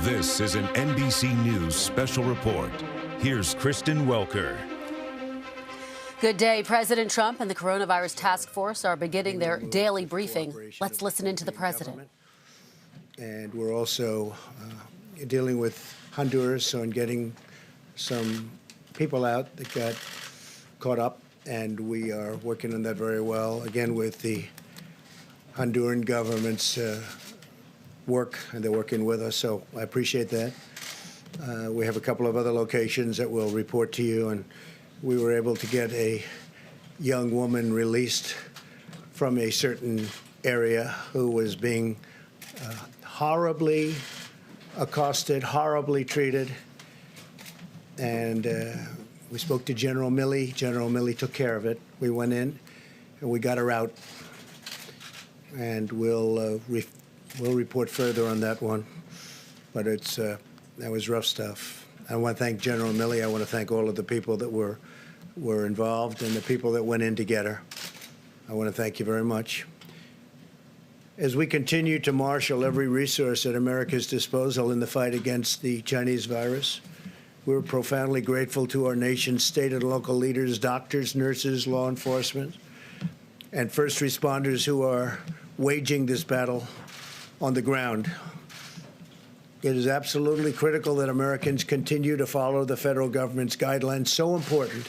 This is an NBC News special report. Here's Kristen Welker. Good day. President Trump and the coronavirus task force are beginning their daily briefing. Let's listen into the president. And we're also dealing with Honduras on getting some people out that got caught up, and we are working on that very well, again, with the Honduran government's work, and they're working with us, so I appreciate that. We have a couple of other locations that we'll report to you, and we were able to get a young woman released from a certain area who was being horribly accosted, horribly treated, and we spoke to General Milley. General Milley took care of it. We went in, and we got her out, and we'll report further on that one. But it's that was rough stuff. I want to thank General Milley. I want to thank all of the people that were involved and the people that went in to get her. I want to thank you very much. As we continue to marshal every resource at America's disposal in the fight against the Chinese virus, we're profoundly grateful to our nation's state and local leaders, doctors, nurses, law enforcement, and first responders who are waging this battle on the ground. It is absolutely critical that Americans continue to follow the federal government's guidelines, so important,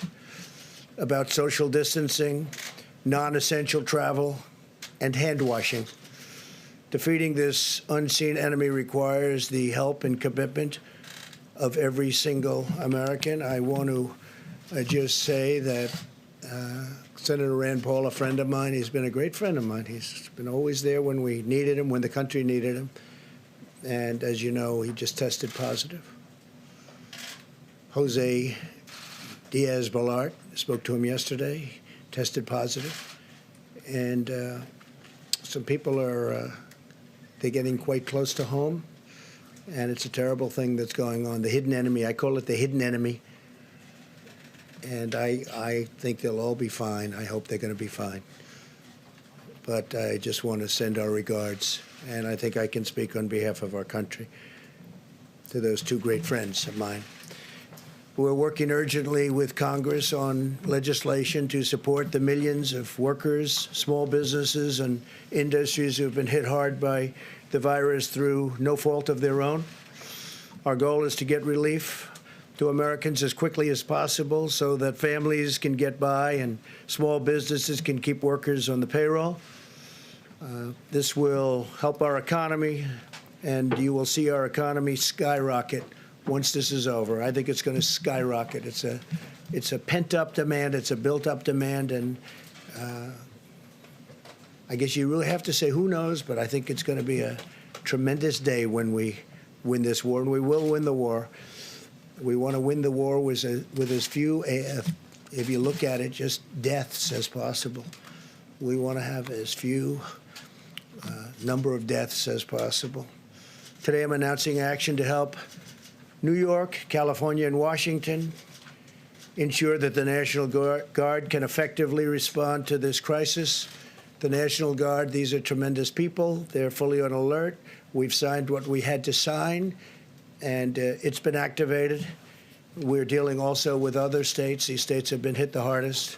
about social distancing, non-essential travel, and hand washing. Defeating this unseen enemy requires the help and commitment of every single American. I want to just say that Senator Rand Paul, a friend of mine, he's been a great friend of mine. He's been always there when we needed him, when the country needed him. And as you know, he just tested positive. Jose Diaz-Balart, spoke to him yesterday, tested positive. And some people are they're getting quite close to home. And it's a terrible thing that's going on. The hidden enemy, I call it the hidden enemy. And I think they'll all be fine. I hope they're going to be fine. But I just want to send our regards, and I think I can speak on behalf of our country, to those two great friends of mine. We're working urgently with Congress on legislation to support the millions of workers, small businesses, and industries who have been hit hard by the virus through no fault of their own. Our goal is to get relief to Americans as quickly as possible so that families can get by and small businesses can keep workers on the payroll. This will help our economy, and you will see our economy skyrocket once this is over. I think it's going to skyrocket. It's a pent-up demand. It's a built-up demand, and I guess you really have to say who knows, but I think it's going to be a tremendous day when we win this war, and we will win the war. We want to win the war with as few, if you look at it, just deaths as possible. We want to have as few number of deaths as possible. Today I'm announcing action to help New York, California, and Washington ensure that the National Guard can effectively respond to this crisis. The National Guard, these are tremendous people. They're fully on alert. We've signed what we had to sign, and it's been activated. We're dealing also with other states. These states have been hit the hardest.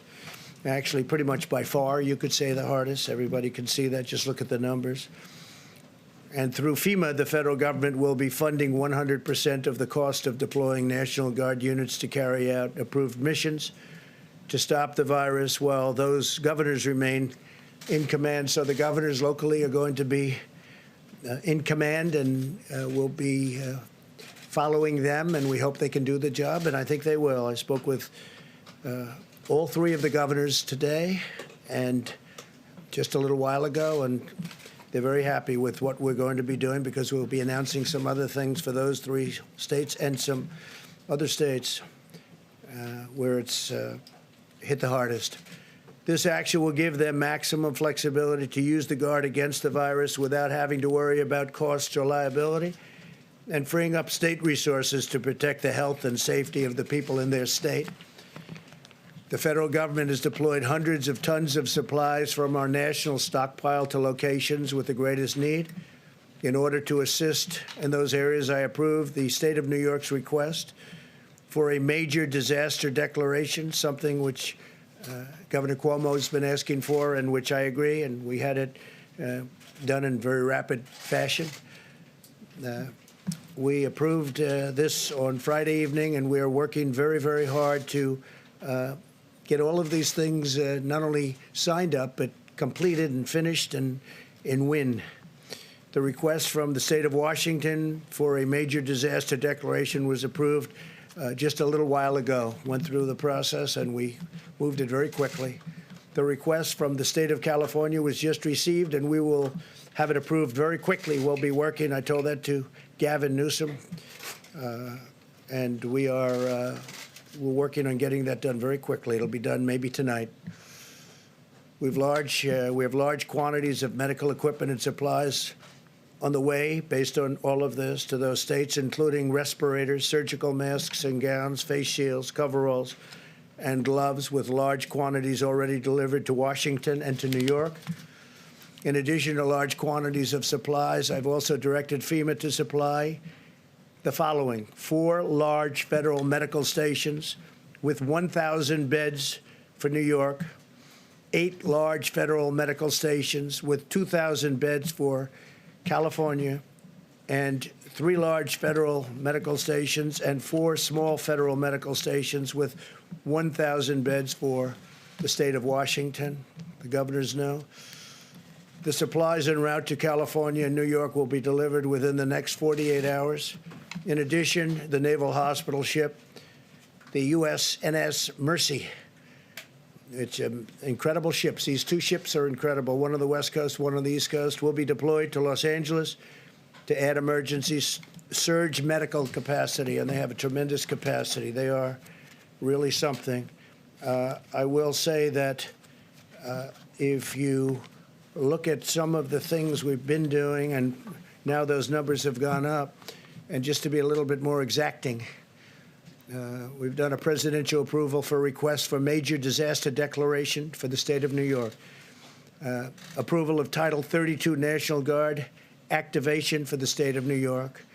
Actually, pretty much by far, you could say the hardest. Everybody can see that. Just look at the numbers. And through FEMA, the federal government will be funding 100% of the cost of deploying National Guard units to carry out approved missions to stop the virus while those governors remain in command. So the governors locally are going to be in command, and will be following them, and we hope they can do the job, and I think they will. I spoke with all three of the governors today and just a little while ago, and they're very happy with what we're going to be doing, because we'll be announcing some other things for those three states and some other states where it's hit the hardest. This action will give them maximum flexibility to use the Guard against the virus without having to worry about costs or liability, and freeing up state resources to protect the health and safety of the people in their state. The federal government has deployed hundreds of tons of supplies from our national stockpile to locations with the greatest need. In order to assist in those areas, I approved the state of New York's request for a major disaster declaration, something which Governor Cuomo has been asking for and which I agree, and we had it done in very rapid fashion. We approved this on Friday evening, and we are working very, very hard to get all of these things not only signed up, but completed and finished and win. The request from the state of Washington for a major disaster declaration was approved just a little while ago, went through the process, and we moved it very quickly. The request from the state of California was just received, and we will have it approved very quickly. We'll be working, I told that to Gavin Newsom, and we're working on getting that done very quickly. It'll be done maybe tonight. We have large quantities of medical equipment and supplies on the way based on all of this to those states, including respirators, surgical masks and gowns, face shields, coveralls, and gloves, with large quantities already delivered to Washington and to New York. In addition to large quantities of supplies, I've also directed FEMA to supply the following: 4 large federal medical stations with 1,000 beds for New York, 8 large federal medical stations with 2,000 beds for California, and 3 large federal medical stations and 4 small federal medical stations with 1,000 beds for the state of Washington. The governors know. The supplies en route to California and New York will be delivered within the next 48 hours. In addition, the Naval Hospital ship, the USNS Mercy. It's incredible ships. These 2 ships are incredible. One on the West Coast, one on the East Coast, will be deployed to Los Angeles to add emergency surge medical capacity, and they have a tremendous capacity. They are really something. I will say that if you look at some of the things we've been doing, and now those numbers have gone up, and just to be a little bit more exacting, we've done a presidential approval for requests for major disaster declaration for the state of New York, approval of Title 32 National Guard activation for the state of New York.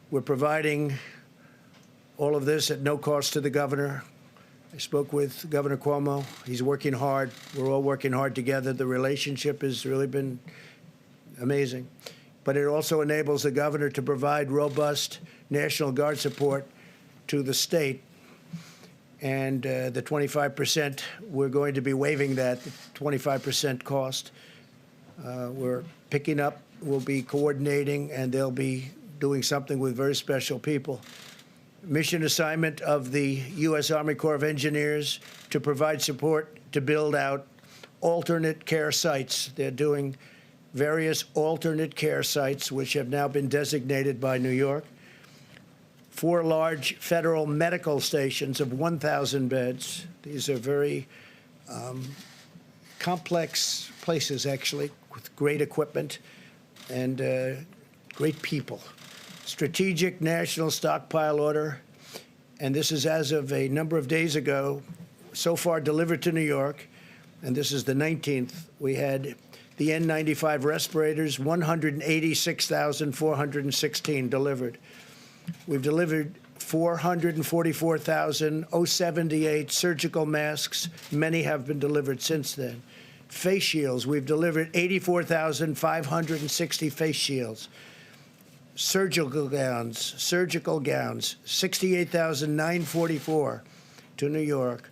We're providing all of this at no cost to the governor. I spoke with Governor Cuomo. He's working hard. We're all working hard together. The relationship has really been amazing. But it also enables the governor to provide robust National Guard support to the state. And the 25%, we're going to be waiving that, 25% cost. We're picking up, we'll be coordinating, and they'll be doing something with very special people. Mission assignment of the U.S. Army Corps of Engineers to provide support to build out alternate care sites. They're doing various alternate care sites, which have now been designated by New York. 4 large federal medical stations of 1,000 beds. These are very complex places, actually, with great equipment and great people. Strategic National Stockpile Order, and this is as of a number of days ago, so far delivered to New York, and this is the 19th. We had the N95 respirators, 186,416 delivered. We've delivered 444,078 surgical masks. Many have been delivered since then. Face shields, we've delivered 84,560 face shields. Surgical gowns, 68,944 to New York.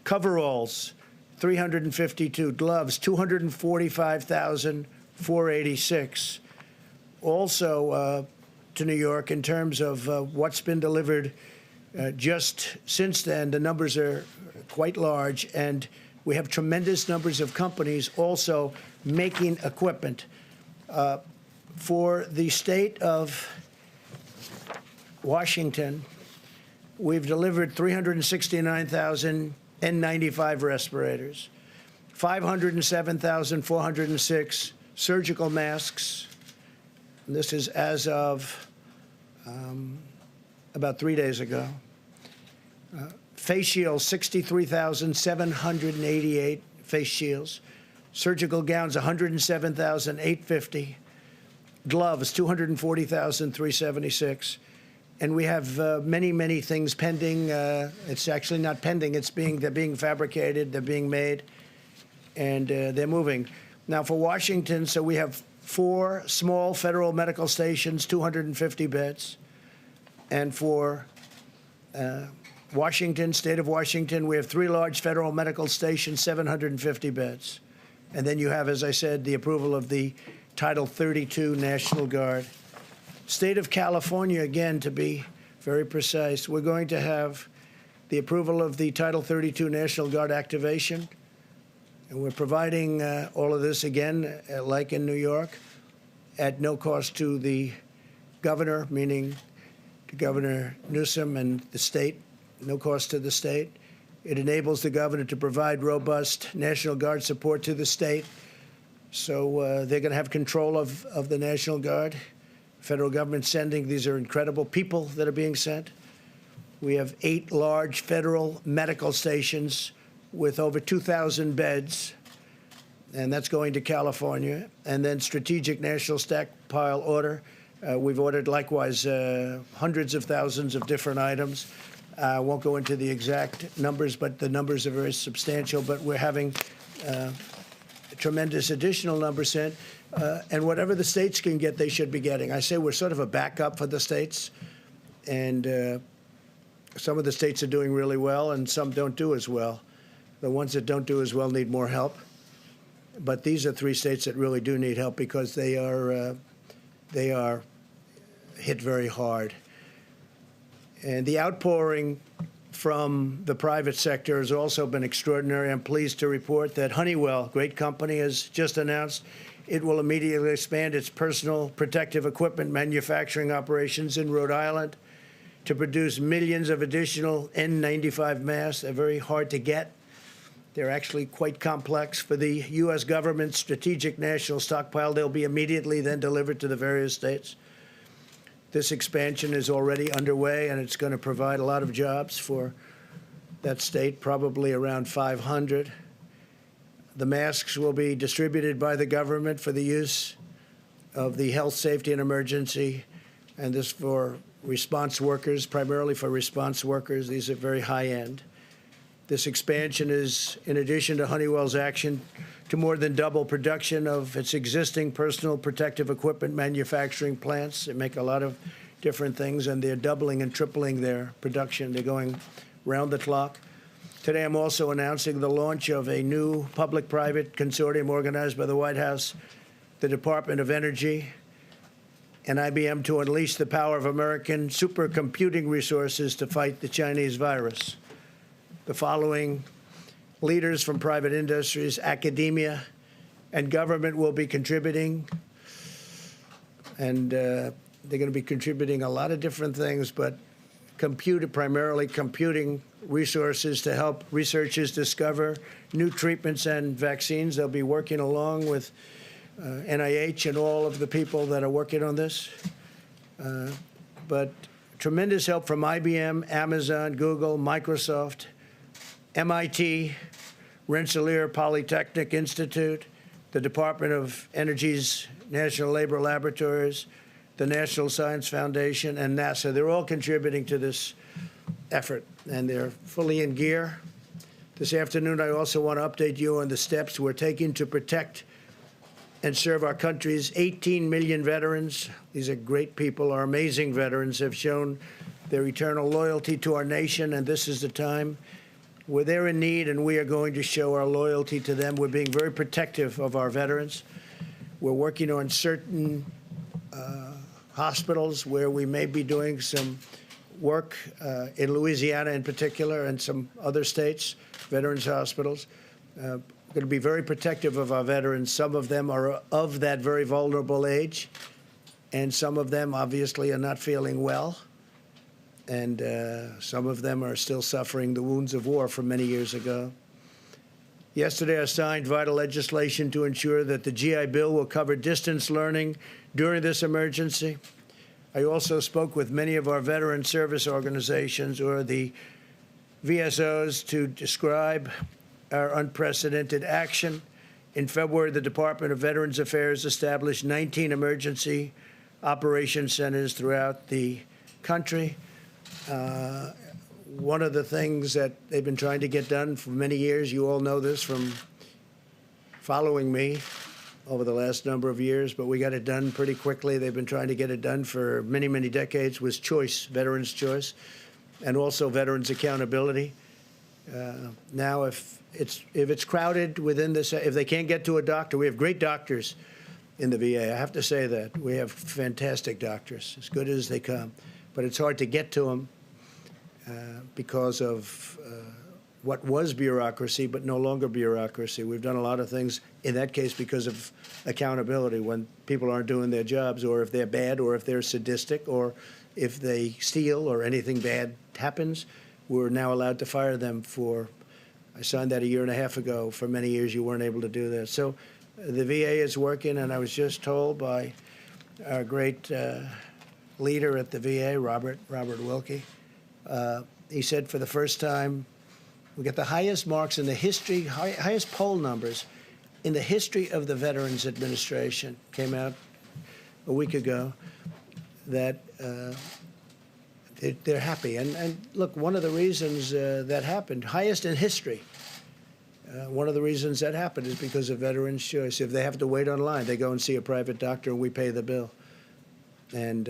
Coveralls, 352. Gloves, 245,486. Also to New York, in terms of what's been delivered just since then, the numbers are quite large, and we have tremendous numbers of companies also making equipment. For the state of Washington, we've delivered 369,000 N95 respirators, 507,406 surgical masks. And this is as of about 3 days ago. Face shields, 63,788 face shields. Surgical gowns, 107,850. gloves, 240,376. And we have many, many things pending. It's actually not pending. They're being fabricated. They're being made, and they're moving. Now, for Washington, so we have 4 small federal medical stations, 250 beds. And for Washington, state of Washington, we have 3 large federal medical stations, 750 beds. And then you have, as I said, the approval of the Title 32 National Guard. State of California, again, to be very precise, we're going to have the approval of the Title 32 National Guard activation. And we're providing all of this, again, like in New York, at no cost to the governor, meaning to Governor Newsom and the state, no cost to the state. It enables the governor to provide robust National Guard support to the state. So they're going to have control of the National Guard. Federal government sending, these are incredible people that are being sent. We have 8 large federal medical stations with over 2,000 beds, and that's going to California. And then strategic national stockpile order. We've ordered, likewise, hundreds of thousands of different items. I won't go into the exact numbers, but the numbers are very substantial. But we're having a tremendous additional number sent. And whatever the states can get, they should be getting. I say we're sort of a backup for the states. And some of the states are doing really well, and some don't do as well. The ones that don't do as well need more help. But these are 3 states that really do need help because they are hit very hard. And the outpouring from the private sector has also been extraordinary. I'm pleased to report that Honeywell, great company, has just announced it will immediately expand its personal protective equipment manufacturing operations in Rhode Island to produce millions of additional N95 masks. They're very hard to get. They're actually quite complex. For the U.S. government's strategic national stockpile, they'll be immediately then delivered to the various states. This expansion is already underway, and it's going to provide a lot of jobs for that state, probably around 500. The masks will be distributed by the government for the use of the health, safety, and emergency, and this for response workers, primarily for response workers. These are very high-end. This expansion is in addition to Honeywell's action to more than double production of its existing personal protective equipment manufacturing plants. They make a lot of different things, and they're doubling and tripling their production. They're going round the clock. Today, I'm also announcing the launch of a new public-private consortium organized by the White House, the Department of Energy, and IBM to unleash the power of American supercomputing resources to fight the Chinese virus. The following leaders from private industries, academia, and government will be contributing. And they're going to be contributing a lot of different things, but primarily computing resources to help researchers discover new treatments and vaccines. They'll be working along with NIH and all of the people that are working on this. But tremendous help from IBM, Amazon, Google, Microsoft, MIT, Rensselaer Polytechnic Institute, the Department of Energy's National Labor Laboratories, the National Science Foundation, and NASA. They're all contributing to this effort, and they're fully in gear. This afternoon, I also want to update you on the steps we're taking to protect and serve our country's 18 million veterans. These are great people. Our amazing veterans have shown their eternal loyalty to our nation, and this is the time where they're in need, and we are going to show our loyalty to them. We're being very protective of our veterans. We're working on certain hospitals where we may be doing some work in Louisiana in particular and some other states, veterans hospitals. We're going to be very protective of our veterans. Some of them are of that very vulnerable age, and some of them obviously are not feeling well. And some of them are still suffering the wounds of war from many years ago. Yesterday, I signed vital legislation to ensure that the GI Bill will cover distance learning during this emergency. I also spoke with many of our veteran service organizations, or the VSOs, to describe our unprecedented action In February, the Department of Veterans Affairs established 19 emergency operation centers throughout the country. One of the things that they've been trying to get done for many years, you all know this from following me over the last number of years, but we got it done pretty quickly. They've been trying to get it done for many, many decades, was choice, veterans' choice, and also veterans' accountability. Now, if it's crowded within this, if they can't get to a doctor, we have great doctors in the VA. I have to say that. We have fantastic doctors, as good as they come. But it's hard to get to them because of what was bureaucracy, but no longer bureaucracy. We've done a lot of things, in that case, because of accountability. When people aren't doing their jobs, or if they're bad, or if they're sadistic, or if they steal, or anything bad happens, we're now allowed to fire them for, I signed that a year and a half ago. For many years, you weren't able to do that. So the VA is working, and I was just told by our great leader at the VA, Robert Wilkie, he said for the first time, we get the highest marks in the history, highest poll numbers in the history of the Veterans Administration. Came out a week ago that they're happy. And look, one of the reasons that happened, highest in history, one of the reasons that happened is because of veterans' choice. If they have to wait online, they go and see a private doctor and we pay the bill. And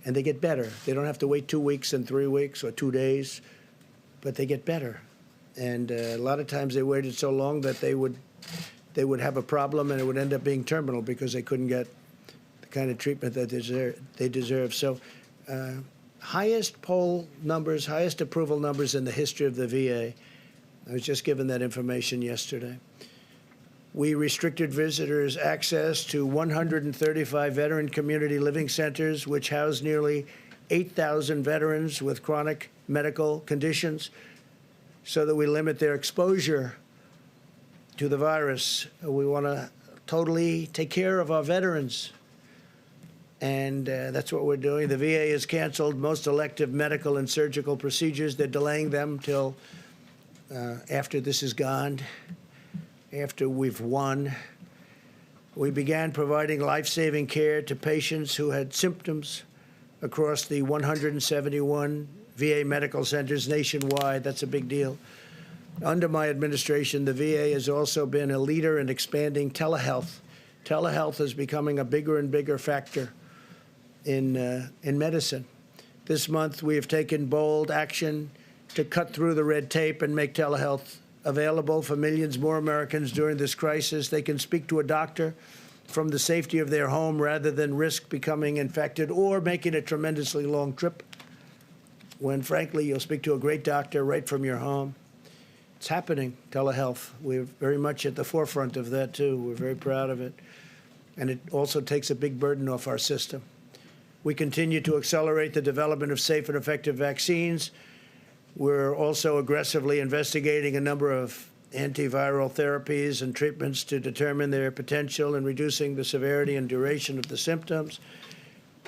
they get better. They don't have to wait 2 weeks and 3 weeks or 2 days, but they get better. And a lot of times they waited so long that they would have a problem and it would end up being terminal because they couldn't get the kind of treatment that they deserve. So highest poll numbers, highest approval numbers in the history of the VA. I was just given that information yesterday. We restricted visitors' access to 135 veteran community living centers, which house nearly 8,000 veterans with chronic medical conditions, so that we limit their exposure to the virus. We want to totally take care of our veterans, and that's what we're doing. The VA has canceled most elective medical and surgical procedures. They're delaying them till after this is gone, after we've won. We began providing life-saving care to patients who had symptoms across the 171 VA medical centers nationwide. That's a big deal. Under my administration, the VA has also been a leader in expanding telehealth. Telehealth is becoming a bigger and bigger factor in medicine. This month, we have taken bold action to cut through the red tape and make telehealth available for millions more Americans during this crisis. They can speak to a doctor from the safety of their home rather than risk becoming infected or making a tremendously long trip, when, frankly, you'll speak to a great doctor right from your home. It's happening, telehealth. We're very much at the forefront of that, too. We're very proud of it. And it also takes a big burden off our system. We continue to accelerate the development of safe and effective vaccines. We're also aggressively investigating a number of antiviral therapies and treatments to determine their potential in reducing the severity and duration of the symptoms.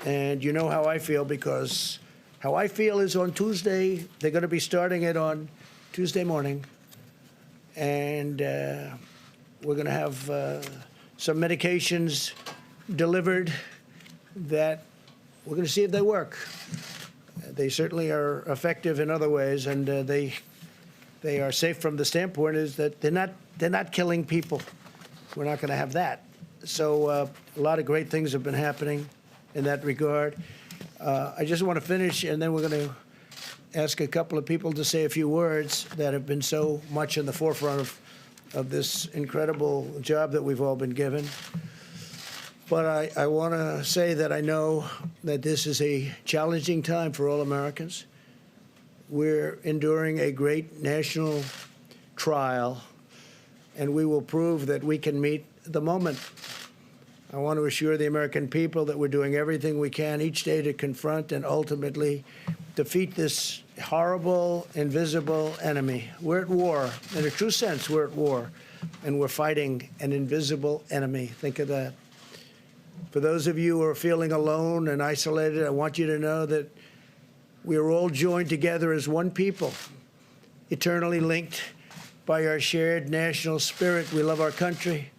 And you know how I feel, because how I feel is on Tuesday, they're going to be starting it on Tuesday morning. And we're going to have some medications delivered that we're going to see if they work. They certainly are effective in other ways, and they are safe from the standpoint is that they're not killing people. We're not going to have that. So a lot of great things have been happening in that regard. I just want to finish, and then we're going to ask a couple of people to say a few words that have been so much in the forefront of this incredible job that we've all been given. But I want to say that I know that this is a challenging time for all Americans. We're enduring a great national trial, and we will prove that we can meet the moment. I want to assure the American people that we're doing everything we can each day to confront and ultimately defeat this horrible, invisible enemy. We're at war. In a true sense, we're at war, and we're fighting an invisible enemy. Think of that. For those of you who are feeling alone and isolated, I want you to know that we are all joined together as one people, eternally linked by our shared national spirit. We love our country.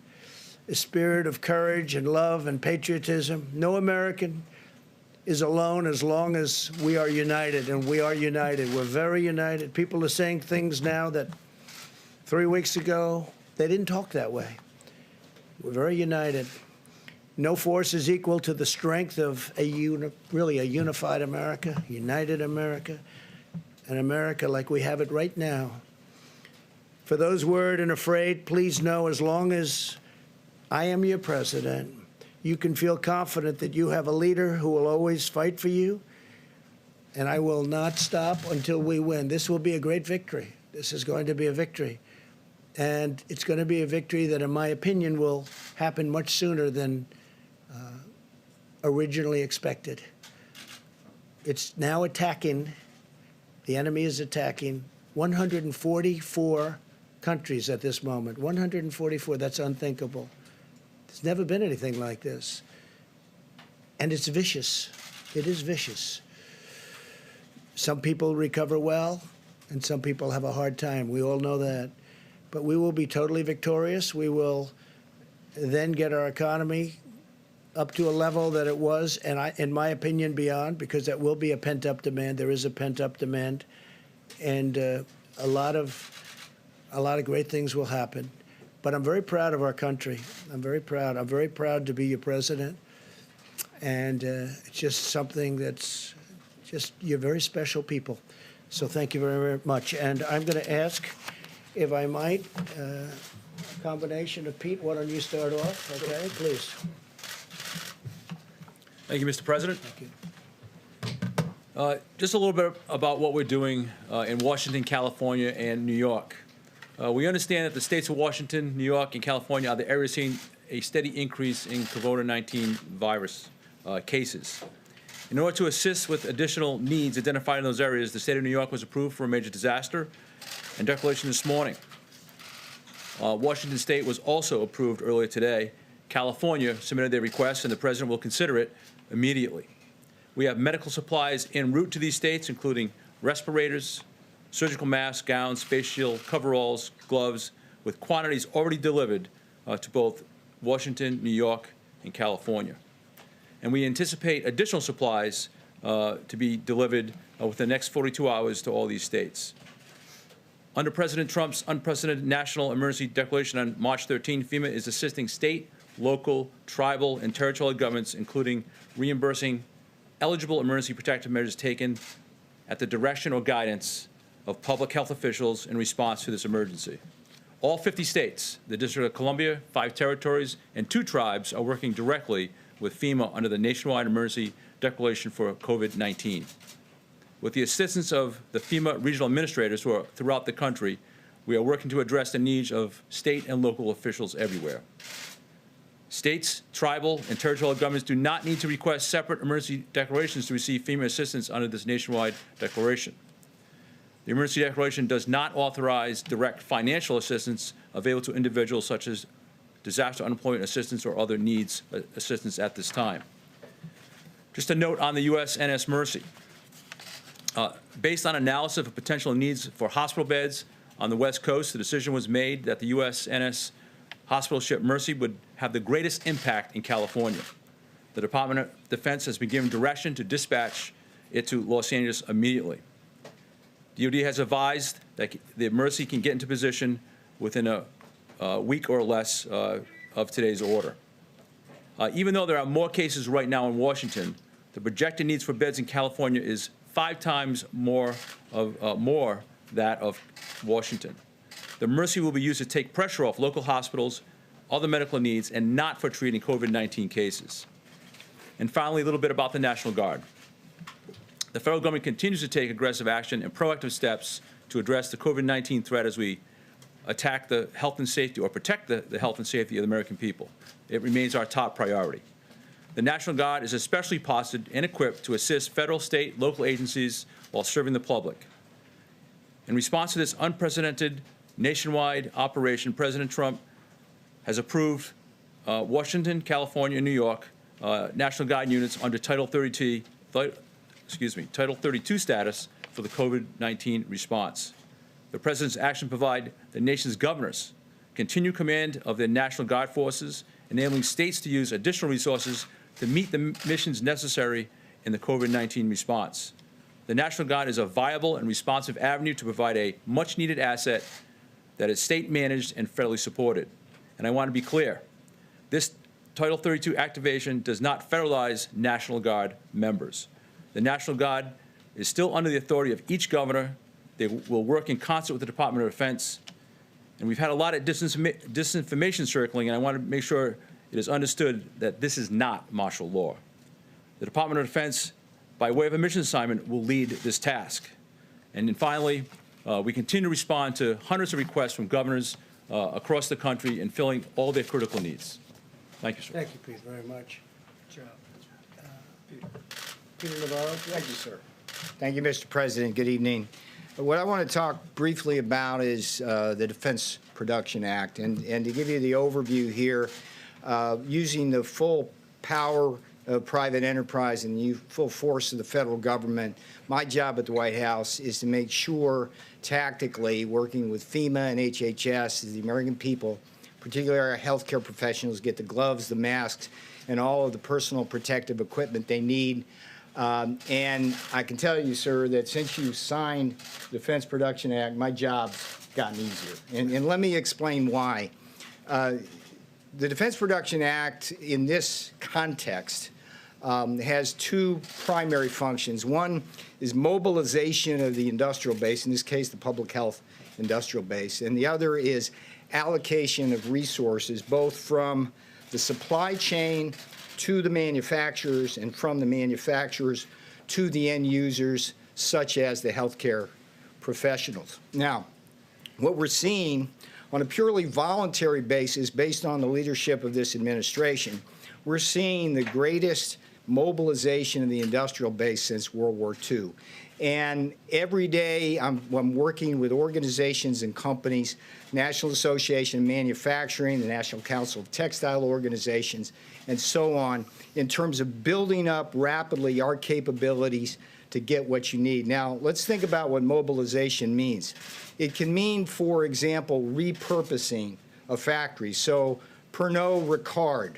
a spirit of courage and love and patriotism. No American is alone as long as we are united, and we are united. We're very united. People are saying things now that 3 weeks ago, they didn't talk that way. We're very united. No force is equal to the strength of really a unified America, united America, an America like we have it right now. For those worried and afraid, please know as long as I am your president, you can feel confident that you have a leader who will always fight for you, and I will not stop until we win. This will be a great victory. This is going to be a victory. And it's going to be a victory that, in my opinion, will happen much sooner than originally expected. It's now attacking, the enemy is attacking 144 countries at this moment. 144, that's unthinkable. There's never been anything like this. And it's vicious. It is vicious. Some people recover well, and some people have a hard time. We all know that. But we will be totally victorious. We will then get our economy up to a level that it was, and in my opinion, beyond, because that will be a pent-up demand. There is a pent-up demand, and a lot of great things will happen. But I'm very proud of our country. I'm very proud. I'm very proud to be your president, and it's just something that's just, you're very special people. So thank you very, very much. And I'm going to ask, if I might, a combination of Pete. Why don't you start off? Okay, please. Thank you, Mr. President. Thank you. Just a little bit about what we're doing in Washington, California, and New York. We understand that the states of Washington, New York, and California are the areas seeing a steady increase in COVID-19 virus cases. In order to assist with additional needs identified in those areas, the state of New York was approved for a major disaster and declaration this morning. Washington State was also approved earlier today. California submitted their request, and the president will consider it immediately. We have medical supplies en route to these states, including respirators, surgical masks, gowns, face shield, coveralls, gloves, with quantities already delivered to both Washington, New York, and California. And we anticipate additional supplies to be delivered within the next 42 hours to all these states. Under President Trump's unprecedented national emergency declaration on March 13, FEMA is assisting state, local, tribal, and territorial governments, including reimbursing eligible emergency protective measures taken at the direction or guidance of public health officials in response to this emergency. All 50 states, the District of Columbia, 5 territories, and 2 tribes are working directly with FEMA under the nationwide emergency declaration for COVID-19. With the assistance of the FEMA regional administrators who are throughout the country, we are working to address the needs of state and local officials everywhere. States, tribal, and territorial governments do not need to request separate emergency declarations to receive FEMA assistance under this nationwide declaration. The emergency declaration does not authorize direct financial assistance available to individuals such as disaster unemployment assistance or other needs assistance at this time. Just a note on the USNS Mercy. Based on analysis of potential needs for hospital beds on the West Coast, the decision was made that the USNS hospital ship Mercy would have the greatest impact in California. The Department of Defense has been given direction to dispatch it to Los Angeles immediately. DoD has advised that the Mercy can get into position within a week or less of today's order. Even though there are more cases right now in Washington, the projected needs for beds in California is 5 times more that of Washington. The Mercy will be used to take pressure off local hospitals, other medical needs, and not for treating COVID-19 cases. And finally, a little bit about the National Guard. The federal government continues to take aggressive action and proactive steps to address the COVID-19 threat as we attack the health and safety, or protect the health and safety of the American people. It remains our top priority. The National Guard is especially posted and equipped to assist federal, state, local agencies while serving the public. In response to this unprecedented nationwide operation, President Trump has approved Washington, California, and New York National Guard units under Title 32 status for the COVID-19 response. The President's action provide the nation's governors continued command of their National Guard forces enabling states to use additional resources to meet the missions necessary in the COVID-19 response. The National Guard is a viable and responsive avenue to provide a much-needed asset that is state-managed and federally supported. And I want to be clear, this Title 32 activation does not federalize National Guard members. The National Guard is still under the authority of each governor. They will work in concert with the Department of Defense. And we've had a lot of disinformation circling, and I want to make sure it is understood that this is not martial law. The Department of Defense, by way of a mission assignment, will lead this task. And then finally, we continue to respond to hundreds of requests from governors across the country in filling all their critical needs. Thank you, sir. Thank you, Pete, very much. Peter Navarro. Thank you, sir. Thank you, Mr. President. Good evening. What I want to talk briefly about is the Defense Production Act. And to give you the overview here, using the full power of private enterprise and the full force of the federal government, my job at the White House is to make sure, tactically, working with FEMA and HHS, the American people, particularly our healthcare professionals, get the gloves, the masks, and all of the personal protective equipment they need. And I can tell you, sir, that since you signed the Defense Production Act, my job's gotten easier. And let me explain why. The Defense Production Act, in this context, has two primary functions. One is mobilization of the industrial base, in this case, the public health industrial base, and the other is allocation of resources, both from the supply chain to the manufacturers and from the manufacturers to the end users, such as the healthcare professionals. Now, what we're seeing on a purely voluntary basis, based on the leadership of this administration, we're seeing the greatest mobilization of the industrial base since World War II. And every day I'm working with organizations and companies, National Association of Manufacturing, the National Council of Textile Organizations, and so on, in terms of building up rapidly our capabilities to get what you need. Now, let's think about what mobilization means. It can mean, for example, repurposing a factory. So Pernod Ricard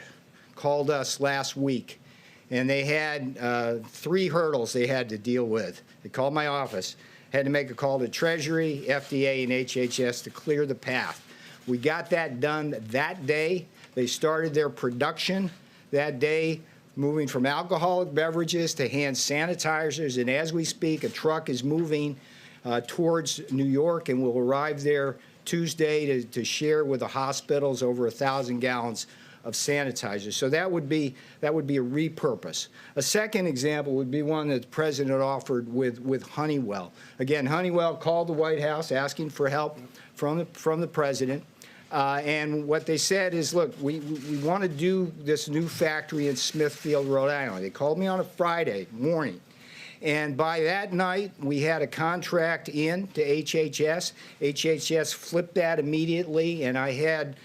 called us last week, and they had 3 hurdles they had to deal with. They called my office, had to make a call to Treasury, FDA, and HHS to clear the path. We got that done that day. They started their production that day, moving from alcoholic beverages to hand sanitizers. And as we speak, a truck is moving towards New York and will arrive there Tuesday to share with the hospitals over 1,000 gallons of sanitizer. So that would be a repurpose. A second example would be one that the president offered with Honeywell. Again, Honeywell called the White House asking for help from the president. And what they said is, look, we want to do this new factory in Smithfield, Rhode Island. They called me on a Friday morning. And by that night, we had a contract in to HHS. HHS flipped that immediately, and I had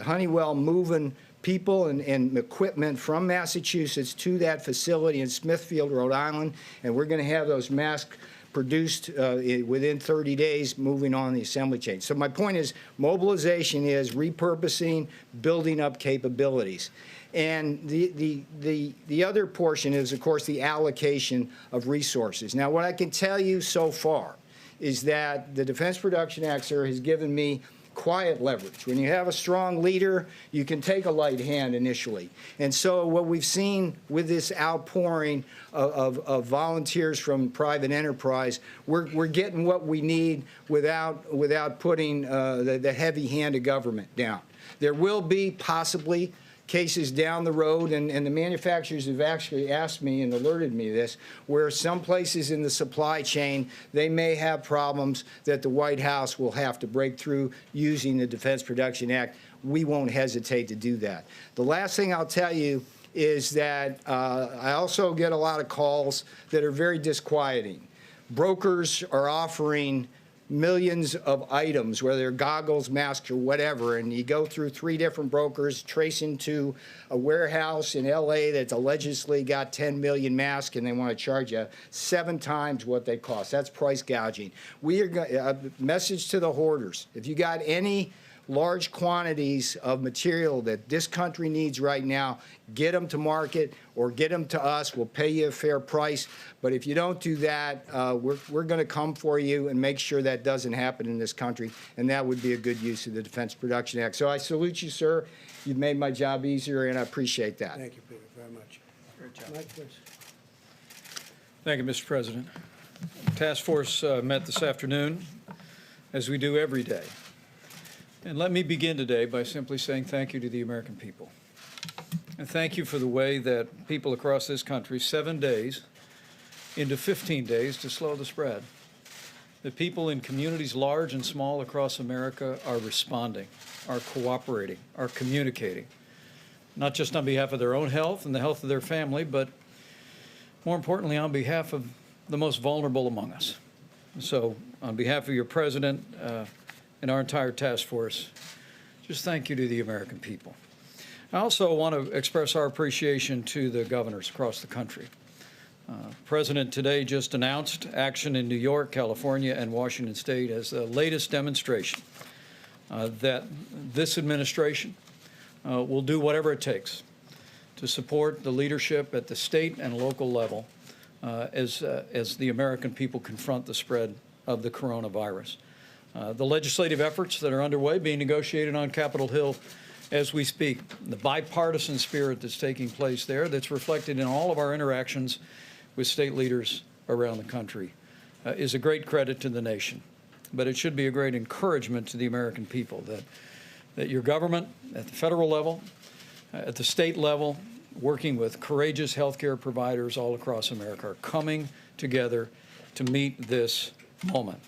Honeywell moving people and equipment from Massachusetts to that facility in Smithfield, Rhode Island, and we're going to have those masks produced within 30 days, moving on the assembly chain. So my point is, mobilization is repurposing, building up capabilities. And the other portion is, of course, the allocation of resources. Now, what I can tell you so far is that the Defense Production Act, sir, has given me quiet leverage. When you have a strong leader, you can take a light hand initially. And so what we've seen with this outpouring of volunteers from private enterprise, we're getting what we need without putting the heavy hand of government down. There will be possibly cases down the road, and the manufacturers have actually asked me and alerted me this, where some places in the supply chain, they may have problems that the White House will have to break through using the Defense Production Act. We won't hesitate to do that. The last thing I'll tell you is that I also get a lot of calls that are very disquieting. Brokers are offering millions of items, whether they're goggles, masks, or whatever, and you go through 3 different brokers, tracing to a warehouse in L.A. that's allegedly got 10 million masks, and they want to charge you 7 times what they cost. That's price gouging. We are a message to the hoarders. If you got any large quantities of material that this country needs right now, get them to market or get them to us. We'll pay you a fair price. But if you don't do that, we're going to come for you and make sure that doesn't happen in this country. And that would be a good use of the Defense Production Act. So I salute you, sir. You've made my job easier, and I appreciate that. Thank you, Peter, very much. Great job. Mike, please. Thank you, Mr. President. Task Force met this afternoon, as we do every day. And let me begin today by simply saying thank you to the American people. And thank you for the way that people across this country, 7 days into 15 days to slow the spread. The people in communities large and small across America are responding, are cooperating, are communicating, not just on behalf of their own health and the health of their family, but more importantly, on behalf of the most vulnerable among us. So on behalf of your president and our entire task force, just thank you to the American people. I also want to express our appreciation to the governors across the country. President today just announced action in New York, California, and Washington State as the latest demonstration that this administration will do whatever it takes to support the leadership at the state and local level as the American people confront the spread of the coronavirus. The legislative efforts that are underway being negotiated on Capitol Hill as we speak, the bipartisan spirit that's taking place there that's reflected in all of our interactions with state leaders around the country is a great credit to the nation. But it should be a great encouragement to the American people that your government at the federal level, at the state level, working with courageous healthcare providers all across America, are coming together to meet this moment.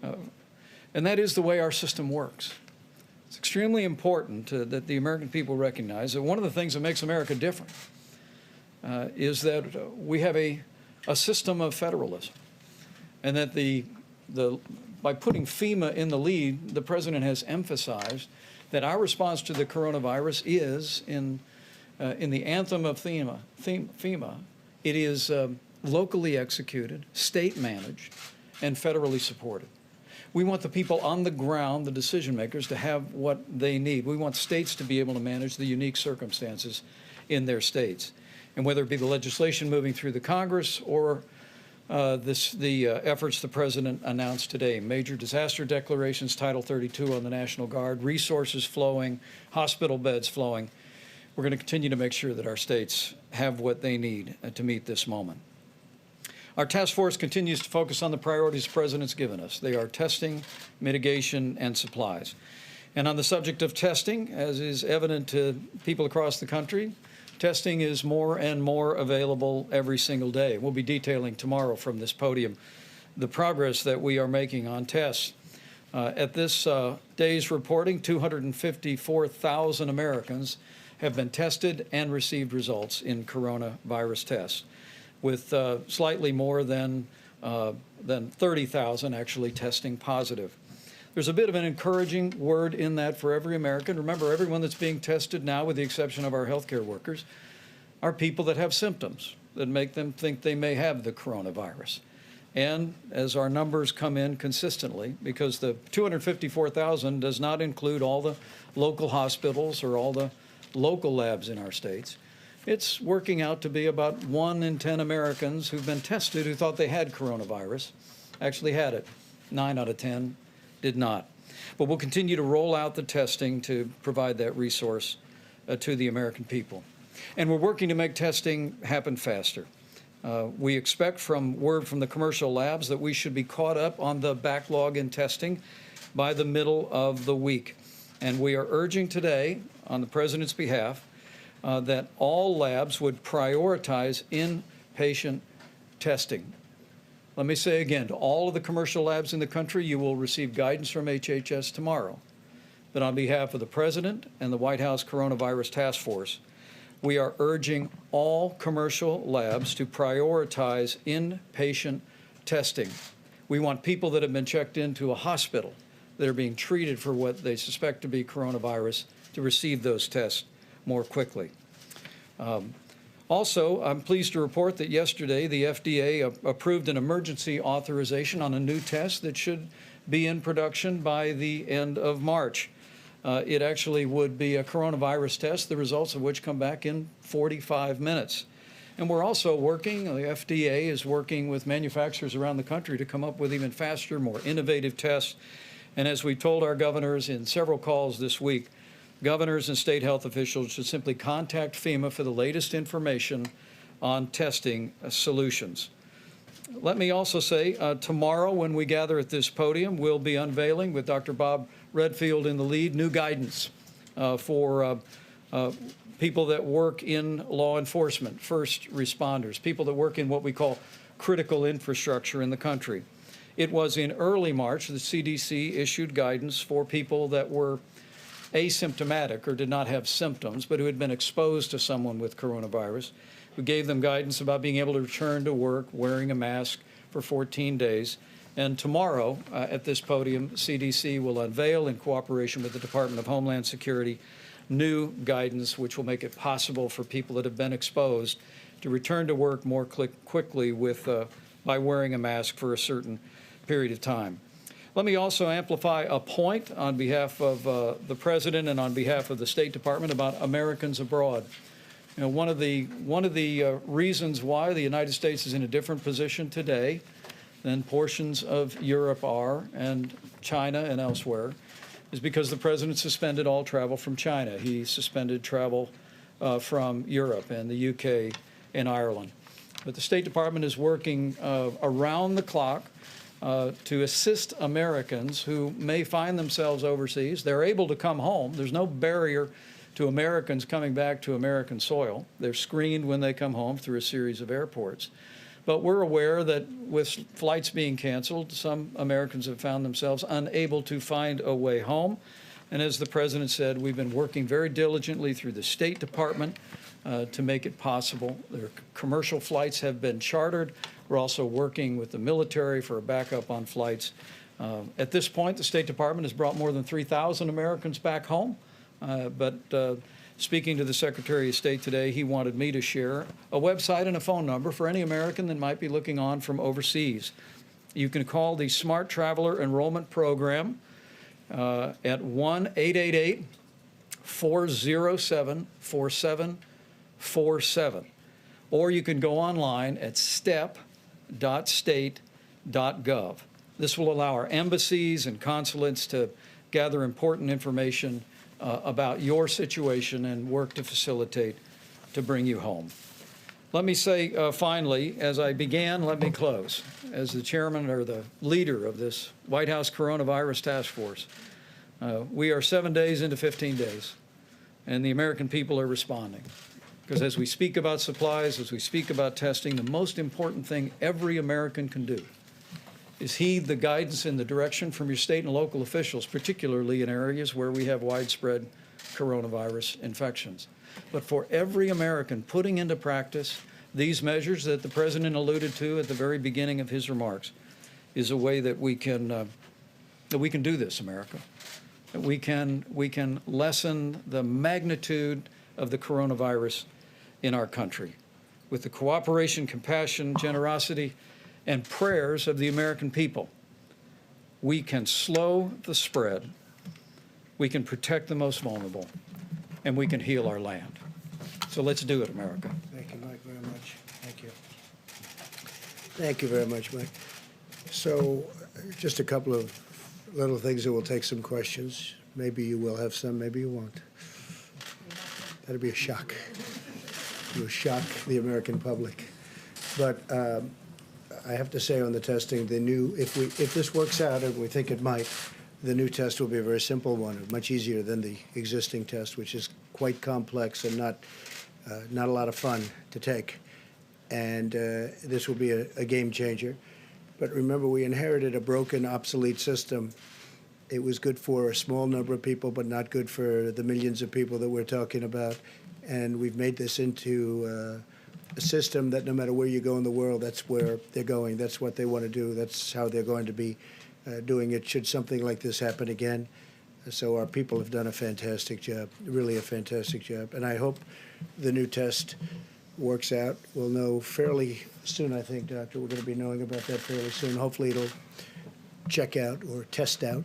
And that is the way our system works. It's extremely important that the American people recognize that one of the things that makes America different is that we have a system of federalism, and that by putting FEMA in the lead, the president has emphasized that our response to the coronavirus is in the anthem of FEMA, it is locally executed, state managed, and federally supported. We want the people on the ground, the decision makers, to have what they need. We want states to be able to manage the unique circumstances in their states. And whether it be the legislation moving through the Congress or the efforts the president announced today, major disaster declarations, Title 32 on the National Guard, resources flowing, hospital beds flowing, we're going to continue to make sure that our states have what they need to meet this moment. Our task force continues to focus on the priorities the president's given us. They are testing, mitigation, and supplies. And on the subject of testing, as is evident to people across the country, testing is more and more available every single day. We'll be detailing tomorrow from this podium the progress that we are making on tests. At this day's reporting, 254,000 Americans have been tested and received results in coronavirus tests, with slightly more than 30,000 actually testing positive. There's a bit of an encouraging word in that for every American. Remember, everyone that's being tested now, with the exception of our healthcare workers, are people that have symptoms that make them think they may have the coronavirus. And as our numbers come in consistently, because the 254,000 does not include all the local hospitals or all the local labs in our states, it's working out to be about 1 in 10 Americans who've been tested who thought they had coronavirus actually had it. 9 out of 10 did not. But we'll continue to roll out the testing to provide that resource to the American people. And we're working to make testing happen faster. We expect from word from the commercial labs that we should be caught up on the backlog in testing by the middle of the week. And we are urging today, on the president's behalf, that all labs would prioritize inpatient testing. Let me say again, to all of the commercial labs in the country, you will receive guidance from HHS tomorrow. But on behalf of the President and the White House Coronavirus Task Force, we are urging all commercial labs to prioritize inpatient testing. We want people that have been checked into a hospital that are being treated for what they suspect to be coronavirus to receive those tests more quickly. Also, I'm pleased to report that yesterday the FDA approved an emergency authorization on a new test that should be in production by the end of March. It actually would be a coronavirus test, the results of which come back in 45 minutes. And we're also working, the FDA is working with manufacturers around the country to come up with even faster, more innovative tests. And as we told our governors in several calls this week, governors and state health officials should simply contact FEMA for the latest information on testing solutions. Let me also say, tomorrow when we gather at this podium, we'll be unveiling, with Dr. Bob Redfield in the lead, new guidance for people that work in law enforcement, first responders, people that work in what we call critical infrastructure in the country. It was in early March the CDC issued guidance for people that were asymptomatic or did not have symptoms, but who had been exposed to someone with coronavirus. We gave them guidance about being able to return to work wearing a mask for 14 days. And tomorrow at this podium, CDC will unveil, in cooperation with the Department of Homeland Security, new guidance which will make it possible for people that have been exposed to return to work more quickly by wearing a mask for a certain period of time. Let me also amplify a point on behalf of the President and on behalf of the State Department about Americans abroad. You know, one of the reasons why the United States is in a different position today than portions of Europe are, and China and elsewhere, is because the President suspended all travel from China. He suspended travel from Europe and the UK and Ireland. But the State Department is working around the clock to assist Americans who may find themselves overseas. They're able to come home. There's no barrier to Americans coming back to American soil. They're screened when they come home through a series of airports. But we're aware that with flights being canceled, some Americans have found themselves unable to find a way home. And as the President said, we've been working very diligently through the State Department to make it possible. Their commercial flights have been chartered. We're also working with the military for a backup on flights. At this point, the State Department has brought more than 3,000 Americans back home. Speaking to the Secretary of State today, he wanted me to share a website and a phone number for any American that might be looking on from overseas. You can call the Smart Traveler Enrollment Program at 1-888-407-4747. Or you can go online at step.state.gov. This will allow our embassies and consulates to gather important information about your situation and work to facilitate to bring you home. Let me say finally, as I began, let me close. As the chairman or the leader of this White House Coronavirus Task Force, we are 7 days into 15 days, and the American people are responding. Because as we speak about supplies, as we speak about testing, the most important thing every American can do is heed the guidance and the direction from your state and local officials, particularly in areas where we have widespread coronavirus infections. But for every American putting into practice these measures that the President alluded to at the very beginning of his remarks is a way that we can do this, America. That we can lessen the magnitude of the coronavirus in our country with the cooperation, compassion, generosity, and prayers of the American people. We can slow the spread, we can protect the most vulnerable, and we can heal our land. So let's do it, America. Thank you, Mike, very much. Thank you. Thank you very much, Mike. So just a couple of little things that will take some questions. Maybe you will have some, maybe you won't. That'll be a shock. You'll shock the American public. But I have to say on the testing, if this works out, and we think it might, the new test will be a very simple one, much easier than the existing test, which is quite complex and not a lot of fun to take. And this will be a game changer. But remember, we inherited a broken, obsolete system. It was good for a small number of people, but not good for the millions of people that we're talking about. And we've made this into a system that no matter where you go in the world, that's where they're going. That's what they want to do. That's how they're going to be doing it should something like this happen again. So our people have done a fantastic job, really a fantastic job. And I hope the new test works out. We'll know fairly soon, I think, Doctor. We're going to be knowing about that fairly soon. Hopefully it'll check out or test out.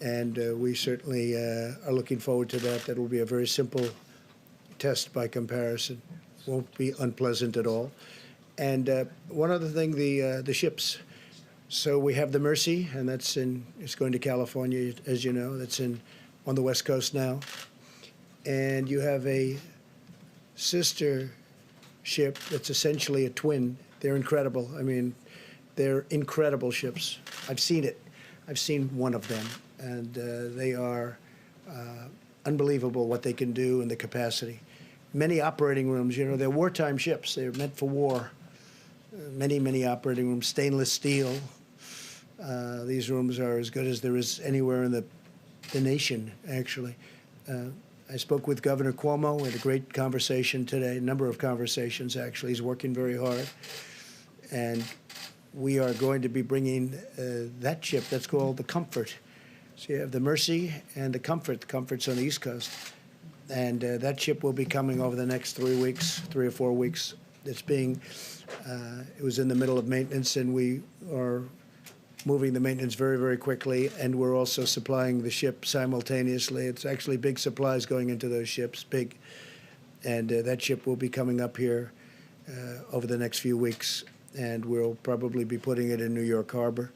And we certainly are looking forward to that. That will be a very simple test by comparison. Won't be unpleasant at all. And one other thing, the ships. So we have the Mercy, and it's going to California, as you know. That's on the West Coast now. And you have a sister ship that's essentially a twin. They're incredible. I mean, they're incredible ships. I've seen it. I've seen one of them, and they are unbelievable what they can do and the capacity. Many operating rooms, you know, they're wartime ships. They're meant for war. Many, many operating rooms, stainless steel. These rooms are as good as there is anywhere in the nation, actually. I spoke with Governor Cuomo. We had a great conversation today, a number of conversations, actually. He's working very hard. And we are going to be bringing that ship. That's called the Comfort. So you have the Mercy and the Comfort. The Comfort's on the East Coast. And that ship will be coming over the next 3 weeks, 3 or 4 weeks. It's being, it was in the middle of maintenance, and we are moving the maintenance very, very quickly, and we're also supplying the ship simultaneously. It's actually big supplies going into those ships, big. And that ship will be coming up here over the next few weeks, and we'll probably be putting it in New York Harbor.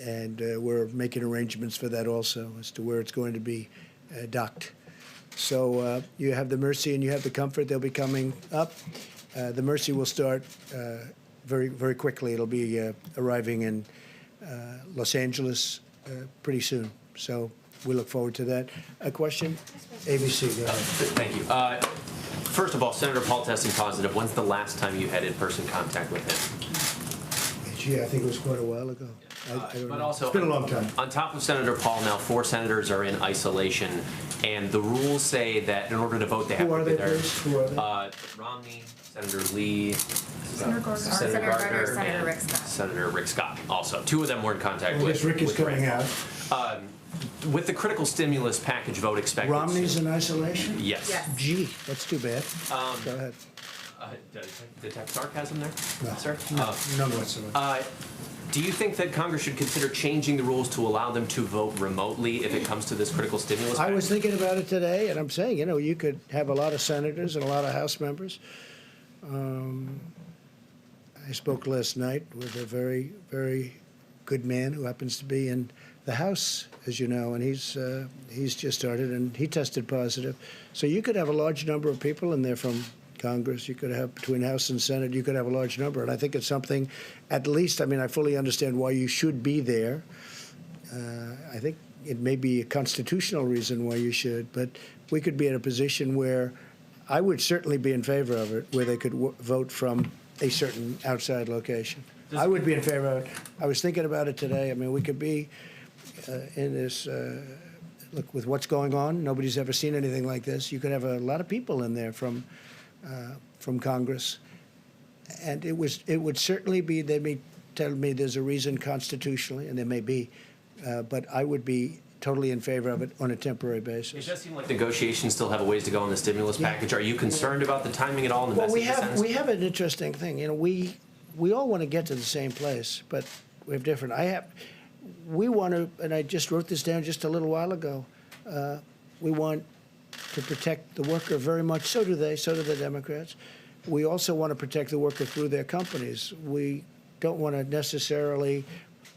And we're making arrangements for that also as to where it's going to be docked. So you have the Mercy and you have the Comfort. They'll be coming up. The Mercy will start very, very quickly. It'll be arriving in Los Angeles pretty soon. So we look forward to that. A question? ABC, go ahead. Thank you. First of all, Senator Paul testing positive. When's the last time you had in-person contact with him? Gee, I think it was quite a while ago. I don't know. Also, it's been a long time. On top of Senator Paul, now 4 senators are in isolation, and the rules say that in order to vote, they have to be there. Who are they? Romney, Senator Lee, Senator Gardner, Senator and Rick Scott. Senator Rick Scott. Also, 2 of them were in contact I with. guess Rick is coming out. With the critical stimulus package vote expected. Romney's in isolation? Yes. Gee, that's too bad. Go ahead. Detect sarcasm there, No, sir? none whatsoever. Do you think that Congress should consider changing the rules to allow them to vote remotely if it comes to this critical stimulus package? I was thinking about it today, and I'm saying, you know, you could have a lot of senators and a lot of House members. I spoke last night with a very, very good man who happens to be in the House, as you know, and he's just started, and he tested positive. So you could have a large number of people in there from Congress. You could have, between House and Senate, you could have a large number. And I think it's something, at least, I mean, I fully understand why you should be there. I think it may be a constitutional reason why you should, but we could be in a position where I would certainly be in favor of it, where they could vote from a certain outside location. I would be in favor of it. I was thinking about it today. I mean, we could be in this, look, with what's going on, nobody's ever seen anything like this. You could have a lot of people in there from Congress. And it would certainly be, they may tell me there's a reason constitutionally, and there may be, but I would be totally in favor of it on a temporary basis. It does seem like negotiations still have a ways to go on the stimulus package. Are you concerned about the timing at all and the message it sends? We have an interesting thing. You know, we all want to get to the same place, but we have different. We want to, and I just wrote this down just a little while ago. We want to protect the worker very much. So do they. So do the Democrats. We also want to protect the worker through their companies. We don't want to necessarily.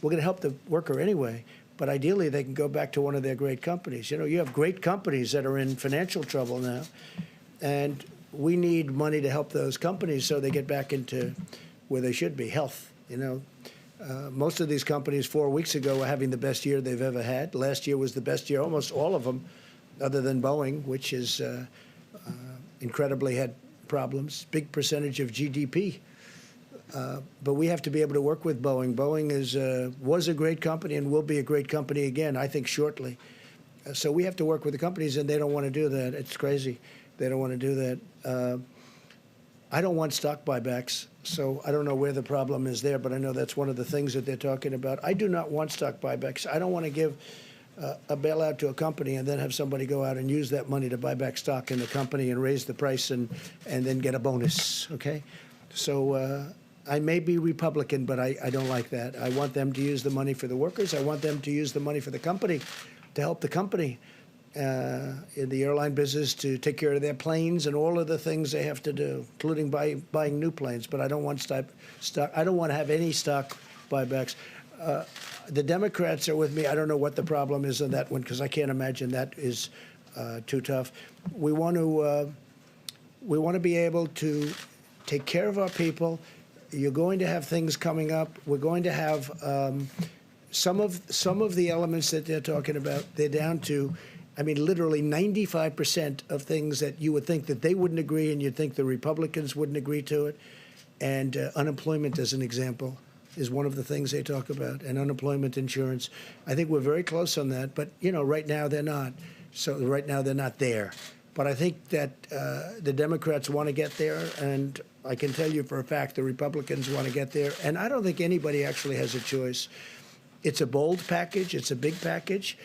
We're going to help the worker anyway, but ideally they can go back to one of their great companies. You know, you have great companies that are in financial trouble now, and we need money to help those companies so they get back into where they should be. Health. You know, most of these companies 4 weeks ago were having the best year they've ever had. Last year was the best year. Almost all of them, other than Boeing, which is incredibly had problems. Big percentage of GDP. But we have to be able to work with Boeing. Boeing was a great company and will be a great company again, I think, shortly. So we have to work with the companies, and they don't want to do that. It's crazy. They don't want to do that. I don't want stock buybacks, so I don't know where the problem is there, but I know that's one of the things that they're talking about. I do not want stock buybacks. I don't want to give a bailout to a company and then have somebody go out and use that money to buy back stock in the company and raise the price and then get a bonus, okay? So I may be Republican, but I don't like that. I want them to use the money for the workers. I want them to use the money for the company, to help the company in the airline business to take care of their planes and all of the things they have to do, including buying new planes. But I don't want stock. I don't want to have any stock buybacks. The Democrats are with me. I don't know what the problem is on that one because I can't imagine that is too tough. We want to be able to take care of our people. You're going to have things coming up. We're going to have some of the elements that they're talking about. They're down to, I mean, literally 95% of things that you would think that they wouldn't agree, and you'd think the Republicans wouldn't agree to it. And unemployment, as an example, is one of the things they talk about, and unemployment insurance. I think we're very close on that, but right now they're not. So right now they're not there. But I think that the Democrats want to get there, and I can tell you for a fact the Republicans want to get there. And I don't think anybody actually has a choice. It's a bold package. It's a big package.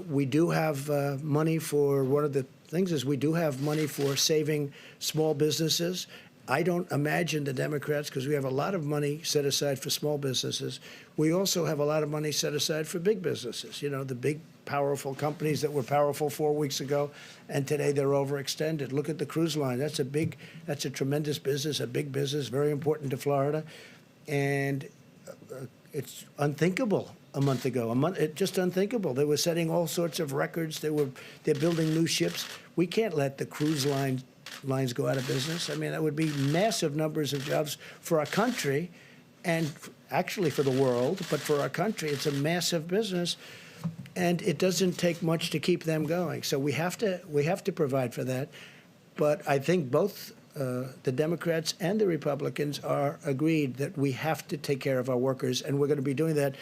We do have money for, one of the things is we do have money for saving small businesses. I don't imagine the Democrats, because we have a lot of money set aside for small businesses. We also have a lot of money set aside for big businesses, the big, powerful companies that were powerful 4 weeks ago, and today they're overextended. Look at the cruise line. That's a tremendous business, a big business, very important to Florida. And it's unthinkable a month ago. It's just unthinkable. They were setting all sorts of records. They're building new ships. We can't let the cruise lines go out of business. I mean, that would be massive numbers of jobs for our country, and actually for the world, but for our country, it's a massive business, and it doesn't take much to keep them going. So we have to provide for that. But I think both the Democrats and the Republicans are agreed that we have to take care of our workers, and we're going to be doing that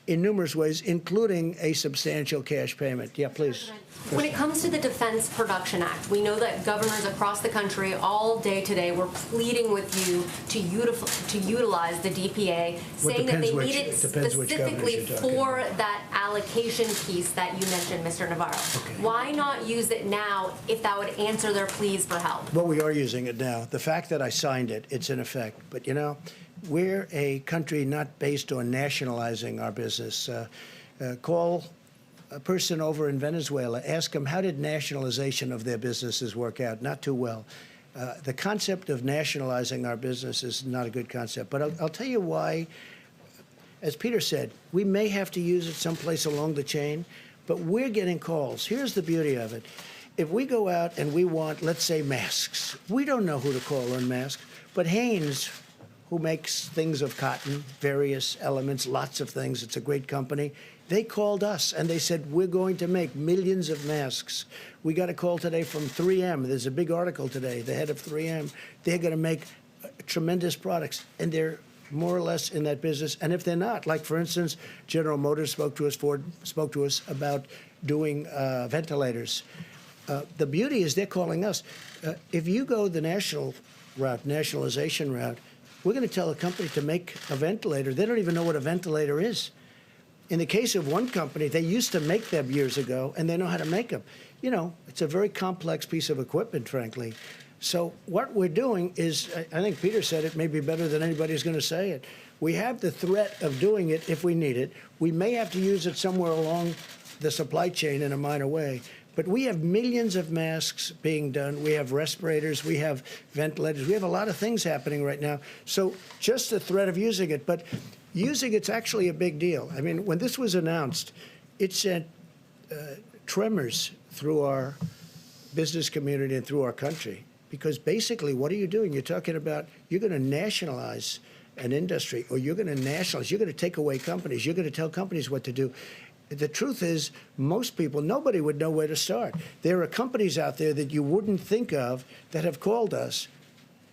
in numerous ways, including a substantial cash payment. Yeah, please. When it comes to the Defense Production Act, we know that governors across the country all day today were pleading with you to utilize the DPA, saying that they need it specifically for that allocation piece that you mentioned, Mr. Navarro. Okay. Why not use it now if that would answer their pleas for help? Well, we are using it now. The fact that I signed it, it's in effect. But, we're a country not based on nationalizing our business. Call a person over in Venezuela, ask them how did nationalization of their businesses work out? Not too well. The concept of nationalizing our business is not a good concept. But I'll tell you why. As Peter said, we may have to use it someplace along the chain, but we're getting calls. Here's the beauty of it. If we go out and we want, let's say, masks, we don't know who to call on masks, but Hanes, who makes things of cotton, various elements, lots of things. It's a great company. They called us, and they said, we're going to make millions of masks. We got a call today from 3M. There's a big article today, the head of 3M. They're going to make tremendous products, and they're more or less in that business. And if they're not, like, for instance, General Motors spoke to us, Ford spoke to us about doing ventilators. The beauty is they're calling us. If you go the national route, nationalization route, we're going to tell a company to make a ventilator. They don't even know what a ventilator is. In the case of one company, they used to make them years ago, and they know how to make them. It's a very complex piece of equipment, frankly. So what we're doing is, I think Peter said it may be better than anybody's going to say it. We have the threat of doing it if we need it. We may have to use it somewhere along the supply chain in a minor way. But we have millions of masks being done. We have respirators. We have ventilators. We have a lot of things happening right now. So just the threat of using it. But using it's actually a big deal. I mean, when this was announced, it sent tremors through our business community and through our country. Because basically, what are you doing? You're talking about you're going to nationalize an industry, or you're going to nationalize. You're going to take away companies. You're going to tell companies what to do. The truth is, most people, nobody would know where to start. There are companies out there that you wouldn't think of that have called us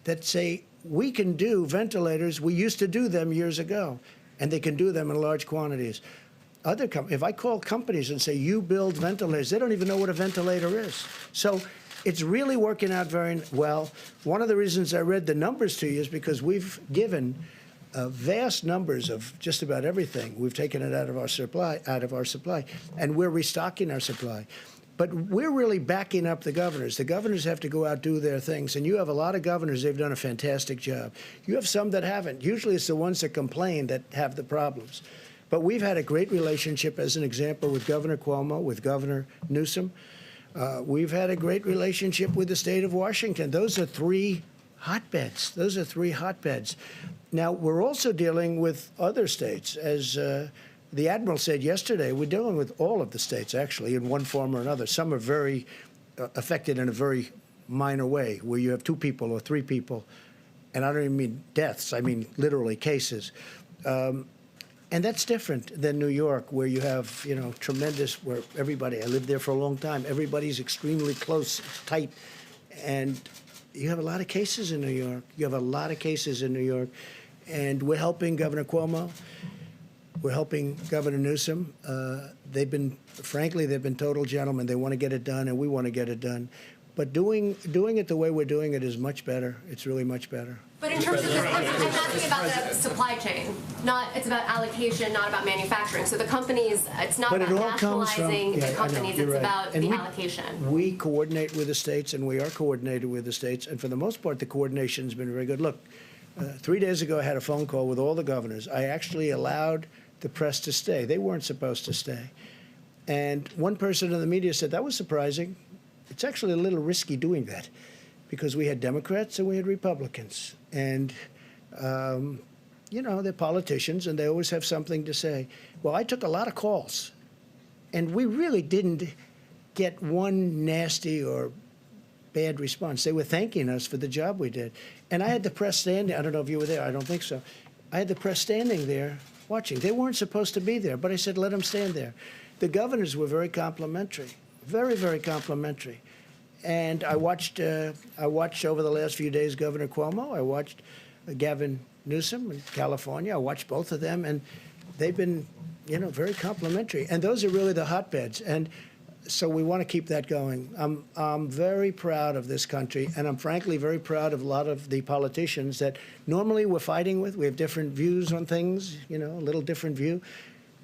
that say, we can do ventilators. We used to do them years ago, and they can do them in large quantities. If I call companies and say, you build ventilators, they don't even know what a ventilator is. So it's really working out very well. One of the reasons I read the numbers to you is because we've given vast numbers of just about everything. We've taken it out of our supply, and we're restocking our supply. But we're really backing up the governors. The governors have to go out, do their things. And you have a lot of governors, they've done a fantastic job. You have some that haven't. Usually it's the ones that complain that have the problems. But we've had a great relationship, as an example, with Governor Cuomo, with Governor Newsom. We've had a great relationship with the state of Washington. Those are three hotbeds. Those are three hotbeds. Now, we're also dealing with other states. As the Admiral said yesterday, we're dealing with all of the states, actually, in one form or another. Some are very affected in a very minor way, where you have 2 people or 3 people. And I don't even mean deaths. I mean literally cases. And that's different than New York, where you have, you know, tremendous, where everybody, I lived there for a long time, everybody's extremely close, tight. And you have a lot of cases in New York. You have a lot of cases in New York. And we're helping Governor Cuomo. We're helping Governor Newsom. They've been, frankly, they've been total gentlemen. They want to get it done, and we want to get it done. But doing it the way we're doing it is much better. It's really much better. But in terms of the, I'm asking about the supply chain. It's about allocation, not about manufacturing. So the companies, it's not about nationalizing the companies, it's about the allocation. We coordinate with the states, and we are coordinated with the states. And for the most part, the coordination's been very good. Look, 3 days ago, I had a phone call with all the governors. I actually allowed the press to stay. They weren't supposed to stay. And one person in the media said, that was surprising. It's actually a little risky doing that, because we had Democrats and we had Republicans. And, you know, they're politicians, and they always have something to say. Well, I took a lot of calls, and we really didn't get one nasty or bad response. They were thanking us for the job we did. And I had the press standing. I don't know if you were there. I don't think so. I had the press standing there watching. They weren't supposed to be there, but I said, let them stand there. The governors were very complimentary, very, very complimentary. And I watched over the last few days Governor Cuomo. I watched Gavin Newsom in California. I watched both of them, and they've been, you know, very complimentary. And those are really the hotbeds. And so we want to keep that going. I'm very proud of this country, and I'm frankly very proud of a lot of the politicians that normally we're fighting with. We have different views on things, you know, a little different view.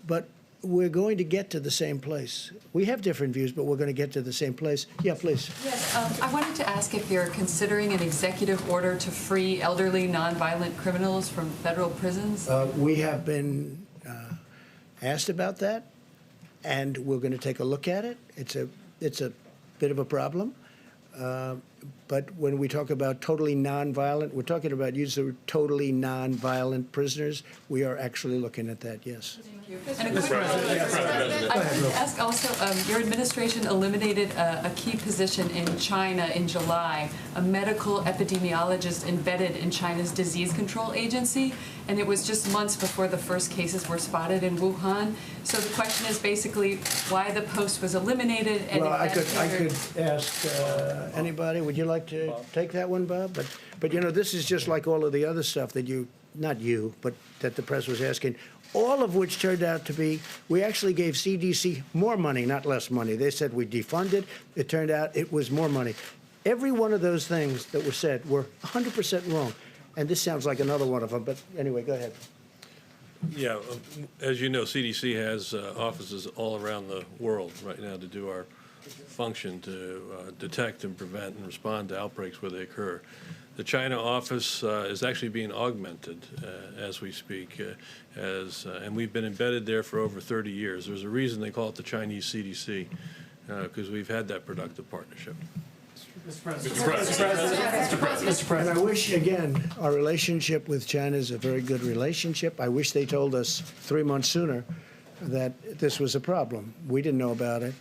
But we're going to get to the same place. We have different views, but we're going to get to the same place. Yeah, please. Yes, I wanted to ask if you're considering an executive order to free elderly, nonviolent criminals from federal prisons. We have been asked about that, and we're going to take a look at it. It's a bit of a problem. But when we talk about totally nonviolent, we're talking about using totally nonviolent prisoners. We are actually looking at that, yes. Thank you. And a quick I wanted to ask also, your administration eliminated a key position in China in July, a medical epidemiologist embedded in China's disease control agency, and it was just months before the first cases were spotted in Wuhan. So the question is basically why the post was eliminated. And well, I could ask anybody. Would you like to take that one, Bob? But you know, this is just like all of the other stuff that not you, but that the press was asking, all of which turned out to be, we actually gave CDC more money, not less money. They said we defunded. It turned out it was more money. Every one of those things that were said were 100% wrong. And this sounds like another one of them, but anyway, go ahead. Yeah, as you know, CDC has offices all around the world right now to do our function to detect and prevent and respond to outbreaks where they occur. The China office is actually being augmented as we speak, and we've been embedded there for over 30 years. There's a reason they call it the Chinese CDC, because we've had that productive partnership. Mr. President. And I wish, again, our relationship with China is a very good relationship. I wish they told us 3 months sooner that this was a problem. We didn't know about it.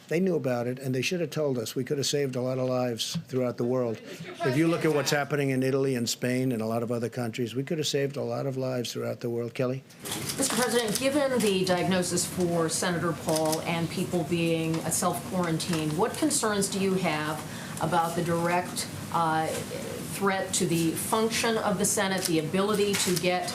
They knew about it, and they should have told us. We could have saved a lot of lives throughout the world. If you look at what's happening in Italy and Spain and a lot of other countries, we could have saved a lot of lives throughout the world. Kelly? Mr. President, given the diagnosis for Senator Paul and people being self-quarantined, what concerns do you have about the direct threat to the function of the Senate, the ability to get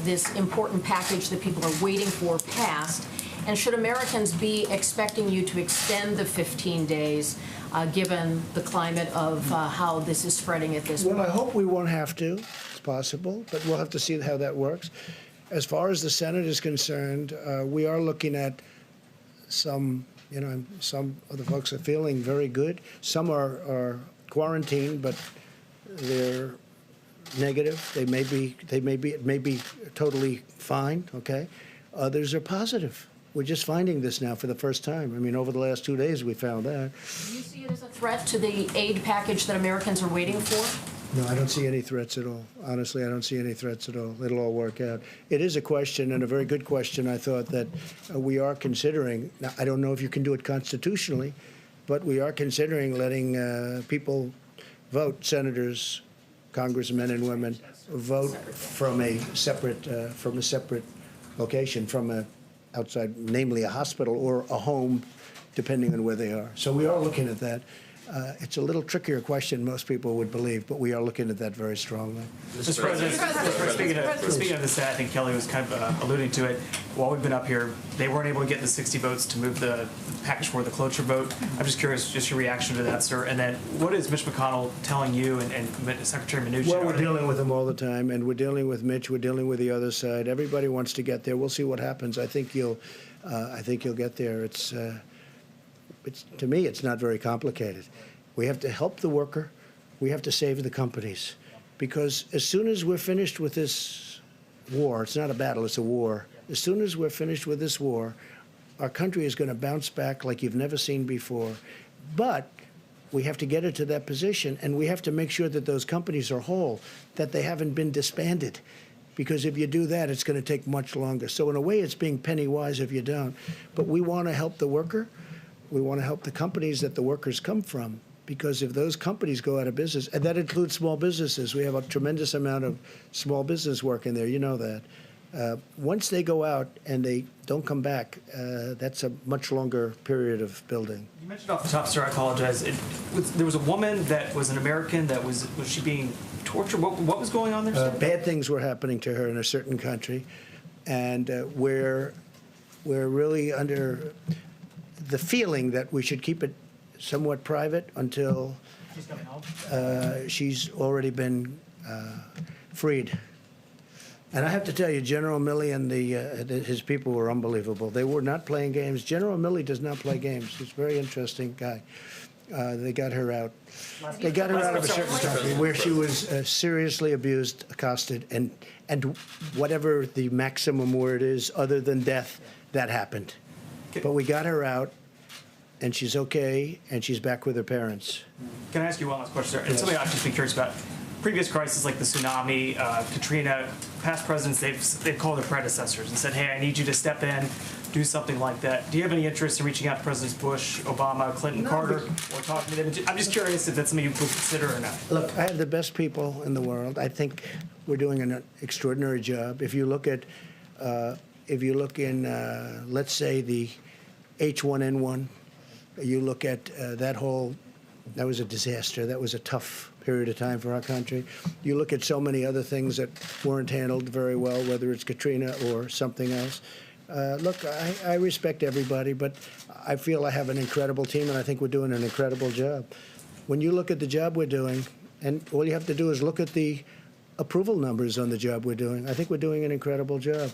this important package that people are waiting for passed? And should Americans be expecting you to extend the 15 days, given the climate of how this is spreading at this point? Well, I hope we won't have to. It's possible, but we'll have to see how that works. As far as the Senate is concerned, we are looking at some You know, some of the folks are feeling very good. Some are quarantined, but they're negative. It may be totally fine. Okay. Others are positive. We're just finding this now for the first time. I mean, over the last 2 days, we found that. Do you see it as a threat to the aid package that Americans are waiting for? No, I don't see any threats at all. Honestly, I don't see any threats at all. It'll all work out. It is a question, and a very good question, I thought, that we are considering. Now, I don't know if you can do it constitutionally, but we are considering letting people vote, senators, congressmen and women, vote from a separate location, from a outside, namely a hospital or a home, depending on where they are. So we are looking at that. It's a little trickier question, most people would believe, but we are looking at that very strongly. Mr. President, speaking of this, I think Kelly was kind of alluding to it. While we've been up here, they weren't able to get the 60 votes to move the package for the cloture vote. I'm just curious, just your reaction to that, sir. And then what is Mitch McConnell telling you and Secretary Mnuchin? Well, we're dealing with them all the time, and we're dealing with Mitch. We're dealing with the other side. Everybody wants to get there. We'll see what happens. I think you'll get there. To me, it's not very complicated. We have to help the worker. We have to save the companies. Because as soon as we're finished with this war, it's not a battle, it's a war. As soon as we're finished with this war, our country is going to bounce back like you've never seen before. But we have to get it to that position, and we have to make sure that those companies are whole, that they haven't been disbanded. Because if you do that, it's going to take much longer. So in a way, it's being penny wise if you don't. But we want to help the worker. We want to help the companies that the workers come from, because if those companies go out of business, and that includes small businesses, we have a tremendous amount of small business work in there, you know that. Once they go out and they don't come back, that's a much longer period of building. You mentioned off the top, sir, I apologize. There was a woman that was an American that was she being tortured? What was going on there, sir? Bad things were happening to her in a certain country, and we're really under the feeling that we should keep it somewhat private until she's already been freed. And I have to tell you, General Milley and his people were unbelievable. They were not playing games. General Milley does not play games. He's a very interesting guy. They got her out. They got her out of a certain country where she was seriously abused, accosted, and whatever the maximum word is, other than death, that happened. But we got her out, and she's okay, and she's back with her parents. Can I ask you one last question, sir? And something I've just been curious about. Previous crises like the tsunami, Katrina, past presidents, they've called their predecessors and said, hey, I need you to step in, do something like that. Do you have any interest in reaching out to Presidents Bush, Obama, Clinton, Carter, or talking to them? I'm just curious if that's something you would consider or not. Look, I have the best people in the world. I think we're doing an extraordinary job. If you look at, let's say, the H1N1, you look at that was a disaster. That was a tough period of time for our country. You look at so many other things that weren't handled very well, whether it's Katrina or something else. Look, I respect everybody, but I feel I have an incredible team, and I think we're doing an incredible job. When you look at the job we're doing, and all you have to do is look at the approval numbers on the job we're doing, I think we're doing an incredible job.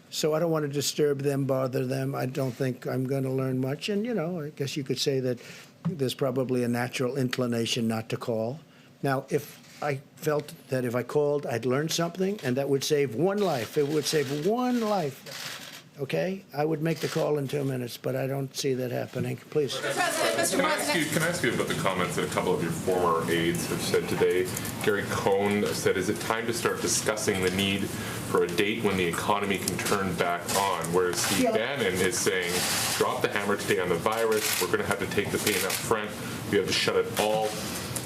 So I don't want to disturb them, bother them. I don't think I'm going to learn much. And, I guess you could say that there's probably a natural inclination not to call. Now, if I felt that if I called, I'd learn something, and that would save one life, it would save one life, okay? I would make the call in 2 minutes, but I don't see that happening. Please. Can I ask you about the comments that a couple of your former aides have said today? Gary Cohn said, is it time to start discussing the need for a date when the economy can turn back on? Whereas Steve Bannon is saying, drop the hammer today on the virus. We're going to have to take the pain up front. We have to shut it all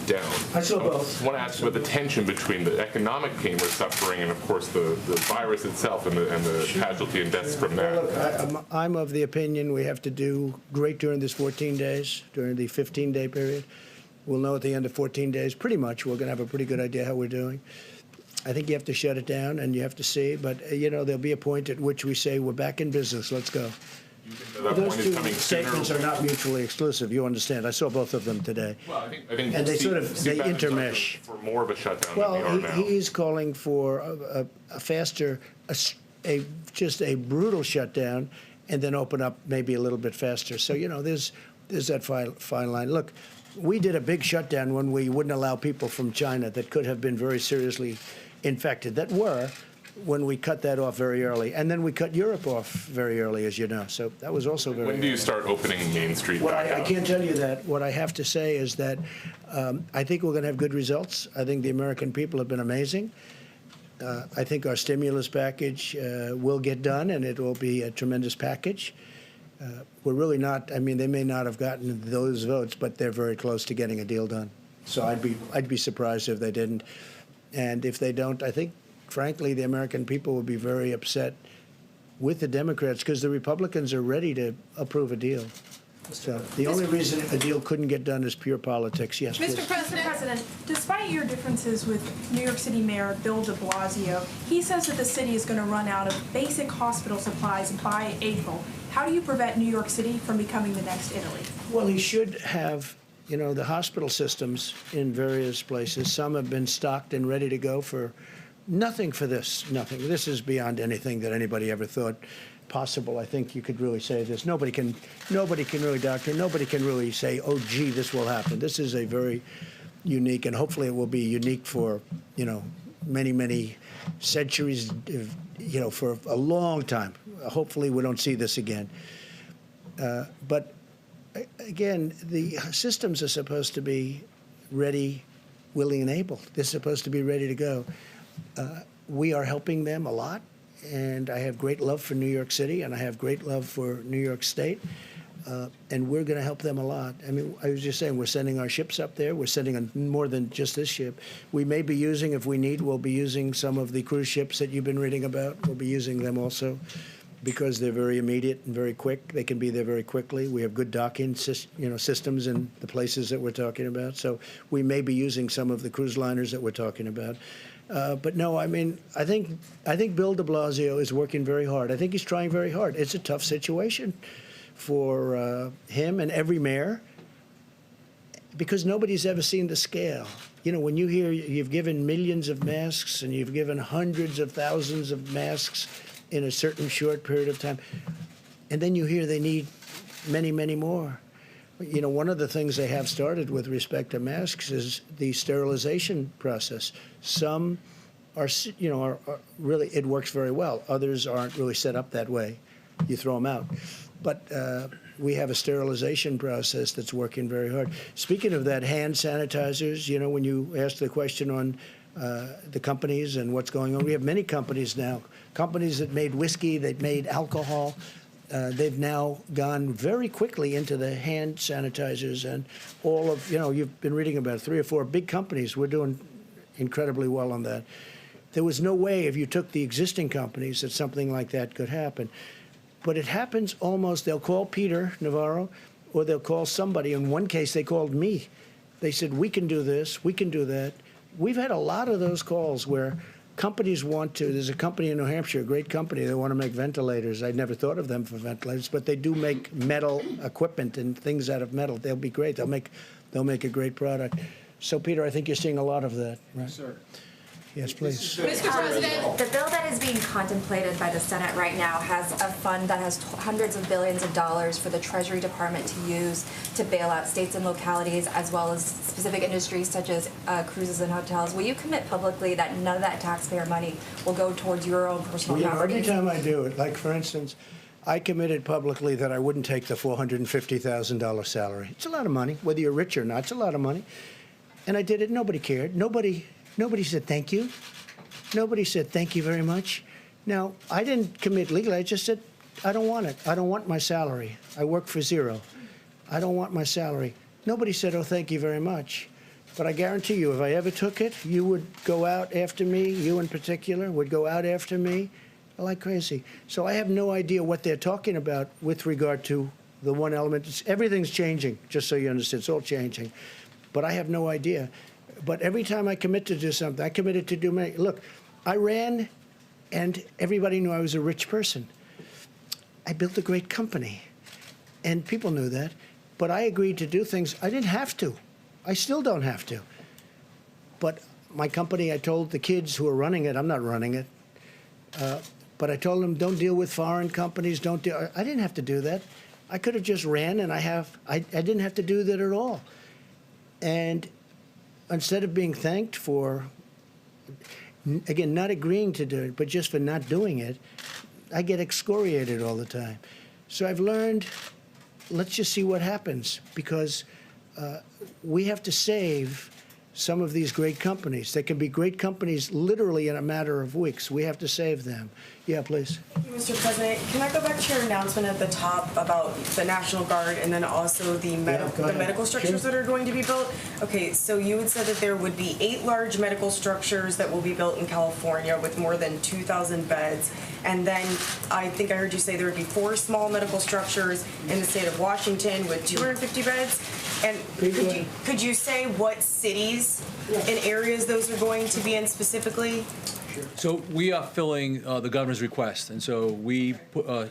down. I saw both. I want to ask you about the tension between the economic pain we're suffering and, of course, the virus itself and the casualty and deaths from that. Well, look, I'm of the opinion we have to do great during this 14 days, during the 15-day period. We'll know at the end of 14 days, pretty much, we're going to have a pretty good idea how we're doing. I think you have to shut it down and you have to see, but, there'll be a point at which we say, we're back in business, let's go. Those two statements are not mutually exclusive. You understand? I saw both of them today. Well, I think and they intermesh. For more of a shutdown well, than they are now. He's calling for a faster, just a brutal shutdown, and then open up maybe a little bit faster. So, there's that fine line. Look, we did a big shutdown when we wouldn't allow people from China that could have been very seriously infected, when we cut that off very early. And then we cut Europe off very early, as you know. So that was also very When do you start opening Main Street well, back I up? can't tell you that. What I have to say is that I think we're going to have good results. I think the American people have been amazing. I think our stimulus package will get done, and it will be a tremendous package. We're really not, they may not have gotten those votes, but they're very close to getting a deal done. So I'd be surprised if they didn't. And if they don't, I think, frankly, the American people will be very upset with the Democrats because the Republicans are ready to approve a deal. So the only reason a deal couldn't get done is pure politics. Yes, Mr. President, despite your differences with New York City Mayor Bill de Blasio, he says that the city is going to run out of basic hospital supplies by April. How do you prevent New York City from becoming the next Italy? Well, he should have, the hospital systems in various places. Some have been stocked and ready to go for nothing for this, nothing. This is beyond anything that anybody ever thought possible. I think you could really say this. Nobody can really, doctor, nobody can really say, oh, gee, this will happen. This is a very unique, and hopefully it will be unique for, many, many centuries, for a long time. Hopefully we don't see this again. But again, the systems are supposed to be ready, willing, and able. They're supposed to be ready to go. We are helping them a lot. And I have great love for New York City, and I have great love for New York State, and we're going to help them a lot. I was just saying, we're sending our ships up there. We're sending more than just this ship. We may be using, if we need, we'll be using some of the cruise ships that you've been reading about. We'll be using them also because they're very immediate and very quick. They can be there very quickly. We have good docking systems in the places that we're talking about. So we may be using some of the cruise liners that we're talking about. But no, I think Bill de Blasio is working very hard. I think he's trying very hard. It's a tough situation for him and every mayor because nobody's ever seen the scale. When you hear you've given millions of masks and you've given hundreds of thousands of masks in a certain short period of time, and then you hear they need many, many more. One of the things they have started with respect to masks is the sterilization process. Some are really, it works very well. Others aren't really set up that way. You throw them out. But we have a sterilization process that's working very hard. Speaking of that, hand sanitizers, when you asked the question on the companies and what's going on, we have many companies now, companies that made whiskey, that made alcohol. They've now gone very quickly into the hand sanitizers and all of, you've been reading about 3 or 4 big companies. We're doing incredibly well on that. There was no way if you took the existing companies that something like that could happen. But it happens almost, they'll call Peter Navarro or they'll call somebody. In one case, they called me. They said, we can do this, we can do that. We've had a lot of those calls where companies want to. There's a company in New Hampshire, a great company. They want to make ventilators. I'd never thought of them for ventilators, but they do make metal equipment and things out of metal. They'll be great. They'll make a great product. So, Peter, I think you're seeing a lot of that, right? Yes, sir. Yes, please. Mr. President. The bill that is being contemplated by the Senate right now has a fund that has hundreds of billions of dollars for the Treasury Department to use to bail out states and localities, as well as specific industries such as cruises and hotels. Will you commit publicly that none of that taxpayer money will go towards your own personal properties? Every time I do it, like, for instance, I committed publicly that I wouldn't take the $450,000 salary. It's a lot of money, whether you're rich or not. It's a lot of money. And I did it. Nobody cared. Nobody said thank you. Nobody said thank you very much. Now, I didn't commit legally. I just said, I don't want it. I don't want my salary. I work for zero. I don't want my salary. Nobody said, oh, thank you very much. But I guarantee you, if I ever took it, you would go out after me, you in particular, would go out after me like crazy. So I have no idea what they're talking about with regard to the one element. Everything's changing, just so you understand. It's all changing. But I have no idea. But every time I commit to do something, I committed to do many. Look, I ran, and everybody knew I was a rich person. I built a great company, and people knew that. But I agreed to do things. I didn't have to. I still don't have to. But my company, I told the kids who are running it, I'm not running it, But I told them, don't deal with foreign companies. Don't deal. I didn't have to do that. I could have just ran, and I didn't have to do that at all. And instead of being thanked for, again, not agreeing to do it, but just for not doing it, I get excoriated all the time. So I've learned, let's just see what happens, because we have to save some of these great companies. They can be great companies literally in a matter of weeks. We have to save them. Yeah, please. Thank you, Mr. President. Can I go back to your announcement at the top about the National Guard and then also the medical structures that are going to be built? Okay, so you had said that there would be 8 large medical structures that will be built in California with more than 2,000 beds. And then I think I heard you say there would be 4 small medical structures in the state of Washington with 250 beds. And could you say what cities and areas those are going to be in specifically? So we are filling the governor's request, and so we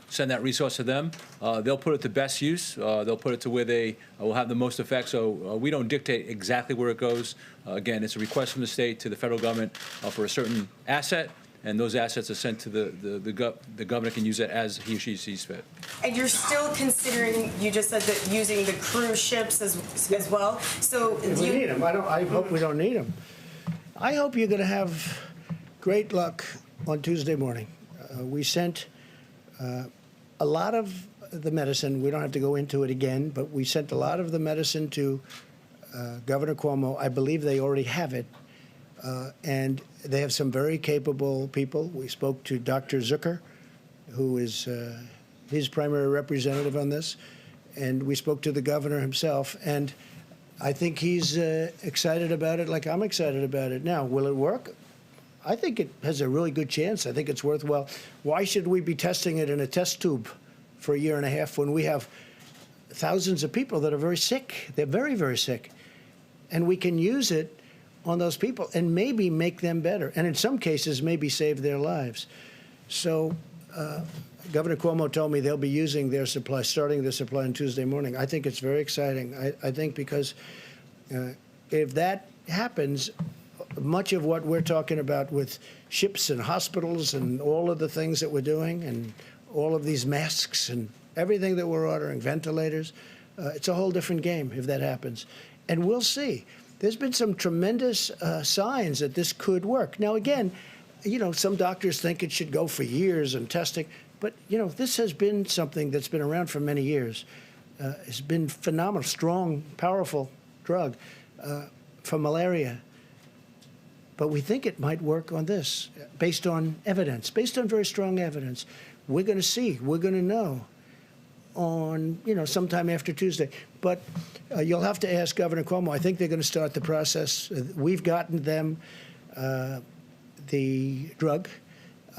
send that resource to them. They'll put it to best use. They'll put it to where they will have the most effect. So we don't dictate exactly where it goes. Again, it's a request from the state to the federal government for a certain asset, and those assets are sent to the governor can use it as he or she sees fit. And you're still considering, you just said that using the cruise ships as well. So we need them. I hope we don't need them. I hope you're going to have great luck on Tuesday morning. We sent a lot of the medicine. We don't have to go into it again, but we sent a lot of the medicine to Governor Cuomo. I believe they already have it. And they have some very capable people. We spoke to Dr. Zucker, who is his primary representative on this. And we spoke to the governor himself. And I think he's excited about it like I'm excited about it. Now, will it work? I think it has a really good chance. I think it's worthwhile. Why should we be testing it in a test tube for 1.5 years when we have thousands of people that are very sick? They're very, very sick. And we can use it on those people and maybe make them better. And in some cases, maybe save their lives. So Governor Cuomo told me they'll be using their supply, starting their supply on Tuesday morning. I think it's very exciting. I think because if that happens, much of what we're talking about with ships and hospitals and all of the things that we're doing and all of these masks and everything that we're ordering, ventilators, it's a whole different game if that happens. And we'll see. There's been some tremendous signs that this could work. Now, again, some doctors think it should go for years and testing. But, this has been something that's been around for many years. It's been phenomenal, strong, powerful drug for malaria. But we think it might work on this, based on evidence, based on very strong evidence. We're going to see. We're going to know on, sometime after Tuesday. But you'll have to ask Governor Cuomo. I think they're going to start the process. We've gotten them the drug.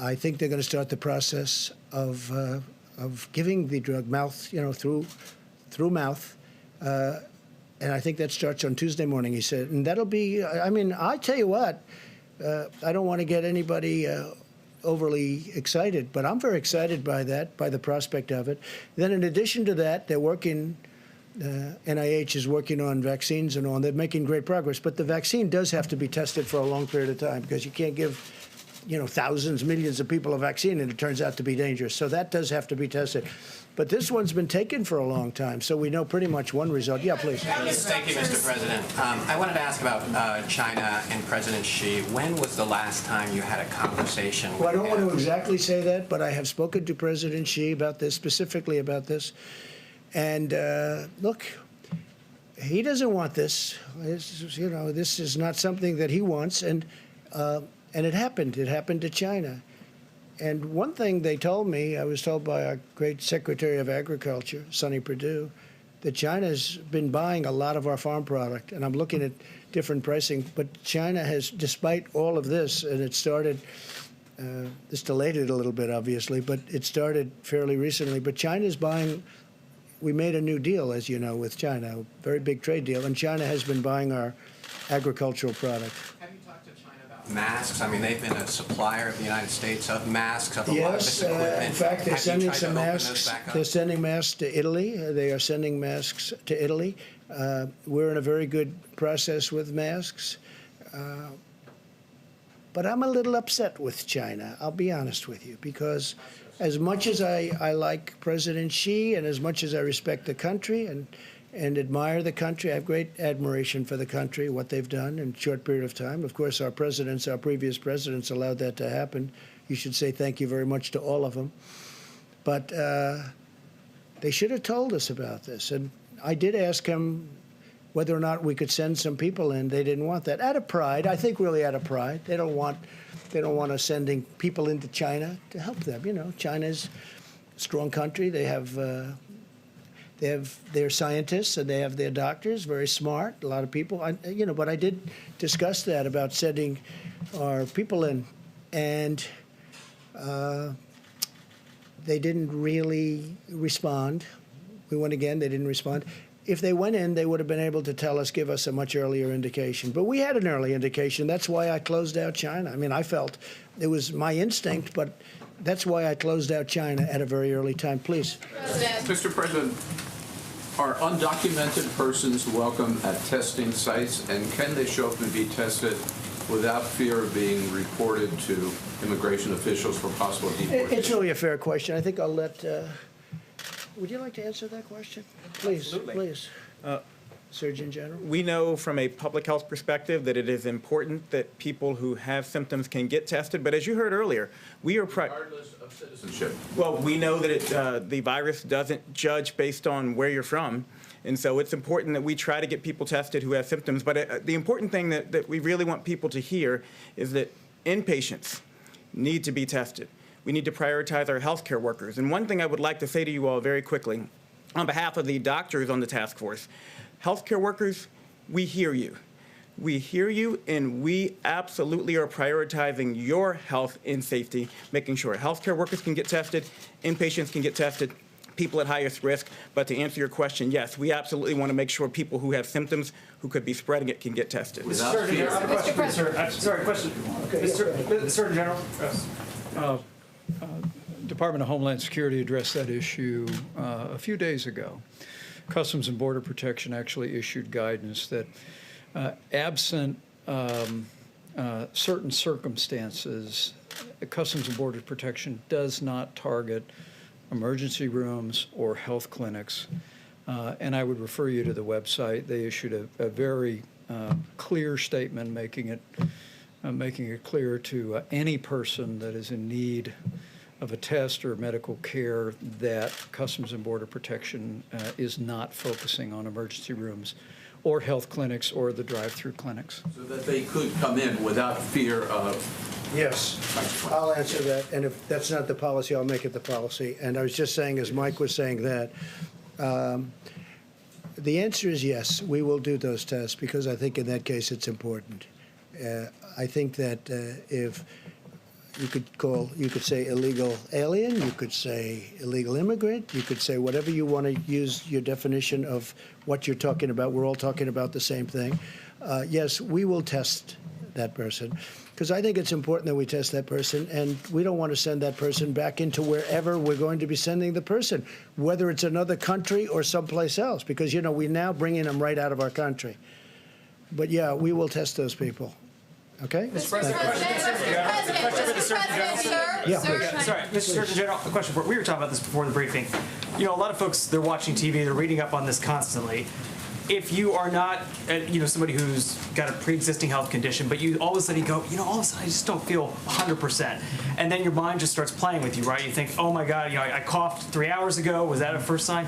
I think they're going to start the process of giving the drug through mouth. And I think that starts on Tuesday morning, he said. And that'll be, I tell you what, I don't want to get anybody overly excited, but I'm very excited by that, by the prospect of it. Then in addition to that, they're working, NIH is working on vaccines and all, and they're making great progress. But the vaccine does have to be tested for a long period of time because you can't give, thousands, millions of people a vaccine and it turns out to be dangerous. So that does have to be tested. But this one's been taken for a long time, so we know pretty much one result. Yeah, please. Thank you, Mr. President. I wanted to ask about China and President Xi. When was the last time you had a conversation with him? Well, I don't want to exactly say that, but I have spoken to President Xi about this, specifically about this. And look, he doesn't want this. This is not something that he wants. And it happened. It happened to China. And one thing they told me, I was told by our great Secretary of Agriculture, Sonny Perdue, that China's been buying a lot of our farm product. And I'm looking at different pricing. But China has, despite all of this, and it started, this delayed it a little bit, obviously, but it started fairly recently. But China's buying, we made a new deal, as you know, with China, a very big trade deal. And China has been buying our agricultural product. Masks. They've been a supplier of the United States of masks, of a lot of this equipment. In fact, they're sending some masks. They're sending masks to Italy. They are sending masks to Italy. We're in a very good process with masks. But I'm a little upset with China, I'll be honest with you, because as much as I like President Xi and as much as I respect the country and admire the country, I have great admiration for the country, what they've done in a short period of time. Of course, our previous presidents allowed that to happen. You should say thank you very much to all of them. But they should have told us about this. And I did ask him whether or not we could send some people in. They didn't want that. Out of pride, I think really out of pride. They don't want us sending people into China to help them. You know, China's a strong country. They have their scientists and they have their doctors, very smart, a lot of people. But I did discuss that about sending our people in, and they didn't really respond. We went again, they didn't respond. If they went in, they would have been able to give us a much earlier indication. But we had an early indication. That's why I closed out China. I mean, I felt it was my instinct, but that's why I closed out China at a very early time. Please. Mr. President, are undocumented persons welcome at testing sites, and can they show up and be tested without fear of being reported to immigration officials for possible deportation? It's really a fair question. I think I'll let... would you like to answer that question? Please, Absolutely. Please. Surgeon General? We know from a public health perspective that it is important that people who have symptoms can get tested. But as you heard earlier, we are... Regardless of citizenship. Well, we know that the virus doesn't judge based on where you're from. And so it's important that we try to get people tested who have symptoms. But the important thing that we really want people to hear is that inpatients need to be tested. We need to prioritize our healthcare workers. And one thing I would like to say to you all very quickly, on behalf of the doctors on the task force, healthcare workers, we hear you. We hear you, and we absolutely are prioritizing your health and safety, making sure healthcare workers can get tested, inpatients can get tested, people at highest risk. But to answer your question, yes, we absolutely want to make sure people who have symptoms who could be spreading it can get tested. Mr. Surgeon General, I have a question for you, sir. Sorry, question. Okay, Mr. Surgeon General. Department of Homeland Security addressed that issue a few days ago. Customs and Border Protection actually issued guidance that absent certain circumstances, Customs and Border Protection does not target emergency rooms or health clinics. And I would refer you to the website. They issued a very clear statement making it clear to any person that is in need of a test or medical care that Customs and Border Protection is not focusing on emergency rooms or health clinics or the drive-through clinics. So that they could come in without fear of... Yes, I'll answer that. And if that's not the policy, I'll make it the policy. And I was just saying, as Mike was saying that, the answer is yes, we will do those tests because I think in that case it's important. I think that if you could say illegal alien, you could say illegal immigrant, you could say whatever you want to use your definition of what you're talking about. We're all talking about the same thing. Yes, we will test that person because I think it's important that we test that person, and we don't want to send that person back into wherever we're going to be sending the person, whether it's another country or someplace else, because, you know, we're now bringing them right out of our country. But, yeah, we will test those people. Okay? Mr. President, question for the Surgeon General. Yeah, please. Sorry, Mr. Surgeon General, a question for, we were talking about this before the briefing. You know, a lot of folks, they're watching TV, they're reading up on this constantly. If you are not, somebody who's got a pre-existing health condition, but you all of a sudden you go, all of a sudden I just don't feel 100%. And then your mind just starts playing with you, right? You think, oh my God, I coughed 3 hours ago. Was that a first sign?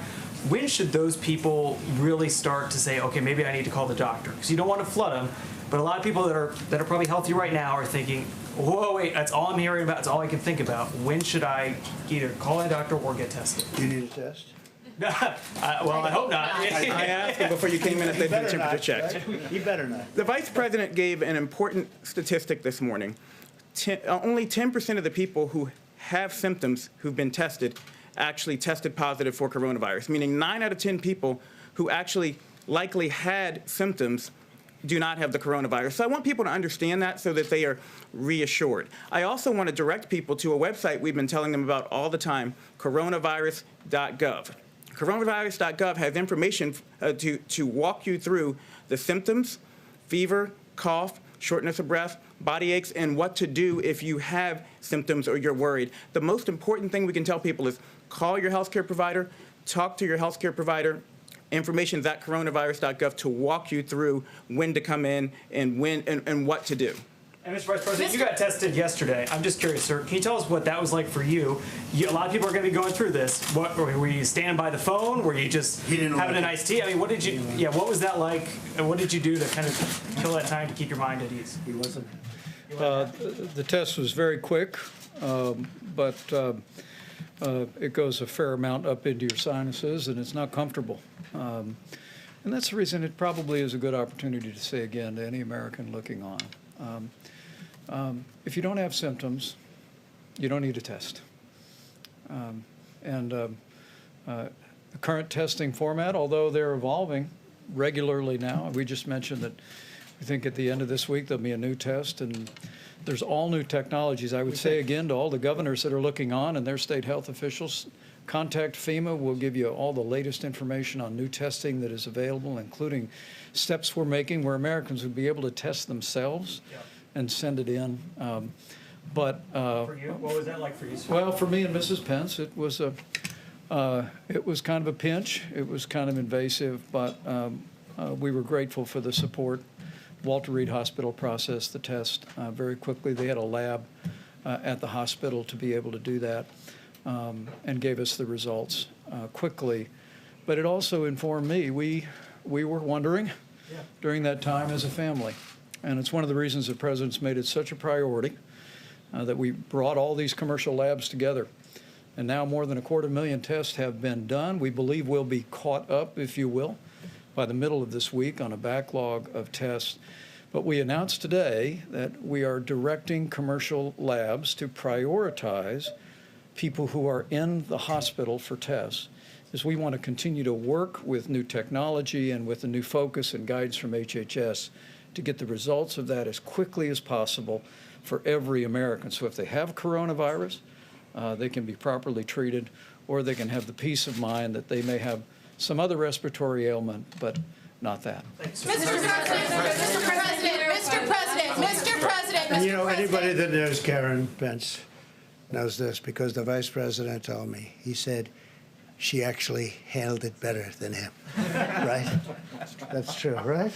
When should those people really start to say, okay, maybe I need to call the doctor? Because you don't want to flood them. But a lot of people that are probably healthy right now are thinking, whoa, wait, that's all I'm hearing about. That's all I can think about. When should I either call a doctor or get tested? You need a test? Well, I hope not. I asked you before you came in if they'd been temperature checked. You better not. The Vice President gave an important statistic this morning. Only 10% of the people who have symptoms who've been tested actually tested positive for coronavirus, meaning 9 out of 10 people who actually likely had symptoms do not have the coronavirus. So I want people to understand that so that they are reassured. I also want to direct people to a website we've been telling them about all the time, coronavirus.gov. Coronavirus.gov has information to walk you through the symptoms, fever, cough, shortness of breath, body aches, and what to do if you have symptoms or you're worried. The most important thing we can tell people is call your healthcare provider, talk to your healthcare provider. Information is at coronavirus.gov to walk you through when to come in and when and what to do. And Mr. Vice President, you got tested yesterday. I'm just curious, sir. Can you tell us what that was like for you? A lot of people are going to be going through this. What were you standing by the phone? Were you just having an iced tea? I mean, what did you? Yeah, what was that like? And what did you do to kind of kill that time to keep your mind at ease? He wasn't. The test was very quick, but it goes a fair amount up into your sinuses, and it's not comfortable. And that's the reason it probably is a good opportunity to say again to any American looking on. If you don't have symptoms, you don't need a test. The current testing format, although they're evolving regularly now, we just mentioned that we think at the end of this week there'll be a new test, and there's all new technologies. I would say again to all the governors that are looking on and their state health officials, contact FEMA. We'll give you all the latest information on new testing that is available, including steps we're making where Americans would be able to test themselves and send it in. For you, what was that like for you, sir? Well, for me and Mrs. Pence, it was kind of a pinch. It was kind of invasive, but we were grateful for the support. Walter Reed Hospital processed the test very quickly. They had a lab at the hospital to be able to do that, and gave us the results quickly. But it also informed me. We were wondering during that time as a family. And it's one of the reasons the President's made it such a priority that we brought all these commercial labs together. And now more than 250,000 tests have been done. We believe we'll be caught up, if you will, by the middle of this week on a backlog of tests. But we announced today that we are directing commercial labs to prioritize people who are in the hospital for tests, as we want to continue to work with new technology and with the new focus and guidance from HHS to get the results of that as quickly as possible for every American. So if they have coronavirus, they can be properly treated, or they can have the peace of mind that they may have some other respiratory ailment, but not that. Mr. President. And you know, anybody that knows Karen Pence knows this, because the Vice President told me. He said she actually handled it better than him. Right? That's true, right?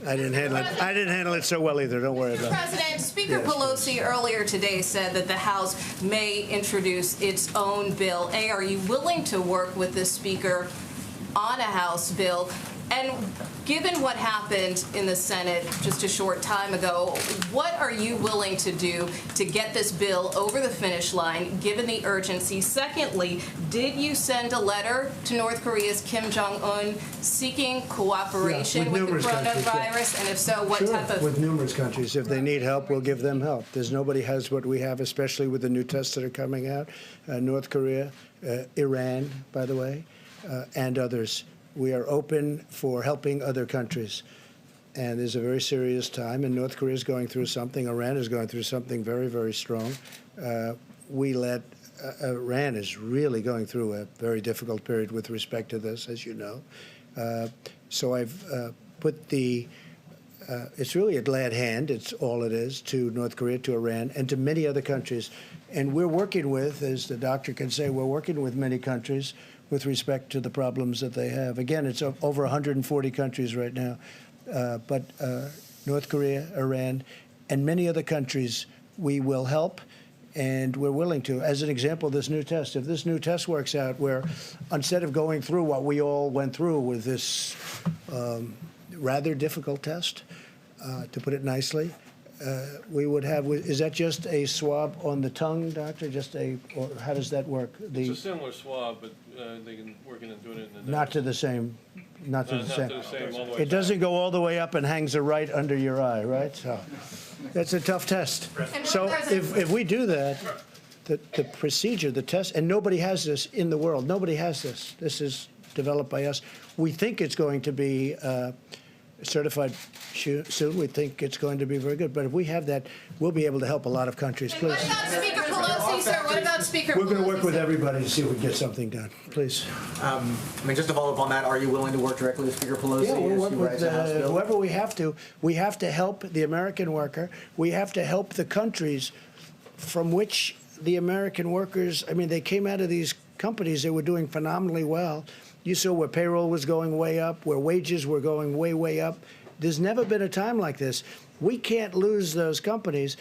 I didn't handle it so well either. Don't worry about it. Mr. President, Speaker Pelosi earlier today said that the House may introduce its own bill. Are you willing to work with the Speaker on a House bill? And given what happened in the Senate just a short time ago, what are you willing to do to get this bill over the finish line, given the urgency? Secondly, did you send a letter to North Korea's Kim Jong-un seeking cooperation with the coronavirus? And if so, what type of... With numerous countries. If they need help, we'll give them help. There's nobody has what we have, especially with the new tests that are coming out. North Korea, Iran, by the way, and others. We are open for helping other countries. And there's a very serious time, and North Korea is going through something. Iran is going through something very, very strong. Iran is really going through a very difficult period with respect to this, as you know. So I've put it's really a glad hand, it's all it is, to North Korea, to Iran, and to many other countries. And we're working with, as the doctor can say, we're working with many countries with respect to the problems that they have. Again, it's over 140 countries right now. But North Korea, Iran, and many other countries, we will help, and we're willing to. As an example, this new test, if this new test works out, where instead of going through what we all went through with this rather difficult test, to put it nicely, we would have, is that just a swab on the tongue, doctor? Or how does that work? It's a similar swab, but they can work in and do it in the nose. Not to the same all the way it doesn't go all the way up and hangs right under your eye, right? So that's a tough test. So if we do that, the procedure, the test, and nobody has this in the world. Nobody has this. This is developed by us. We think it's going to be certified soon. We think it's going to be very good. But if we have that, we'll be able to help a lot of countries. Please. What about Speaker Pelosi, sir? what about Speaker We're going to work Pelosi's with everybody to see if we can get something done. Please. I mean, just to follow up on that, are you willing to work directly with Speaker Pelosi? Yeah, we'll work as you with raise the House bill? whoever we have to. We have to help the American worker. We have to help the countries from which the American workers, I mean, they came out of these companies that were doing phenomenally well. You saw where payroll was going way up, where wages were going way, way up. There's never been a time like this. We can't lose those companies,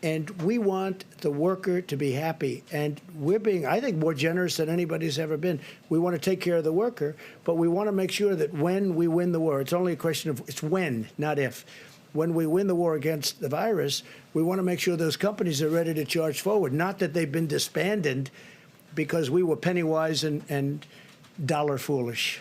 and we want the worker to be happy. And we're being, I think, more generous than anybody's ever been. We want to take care of the worker, but we want to make sure that when we win the war, it's only a question of, it's when, not if. When we win the war against the virus, we want to make sure those companies are ready to charge forward, not that they've been disbanded because we were penny wise and dollar foolish.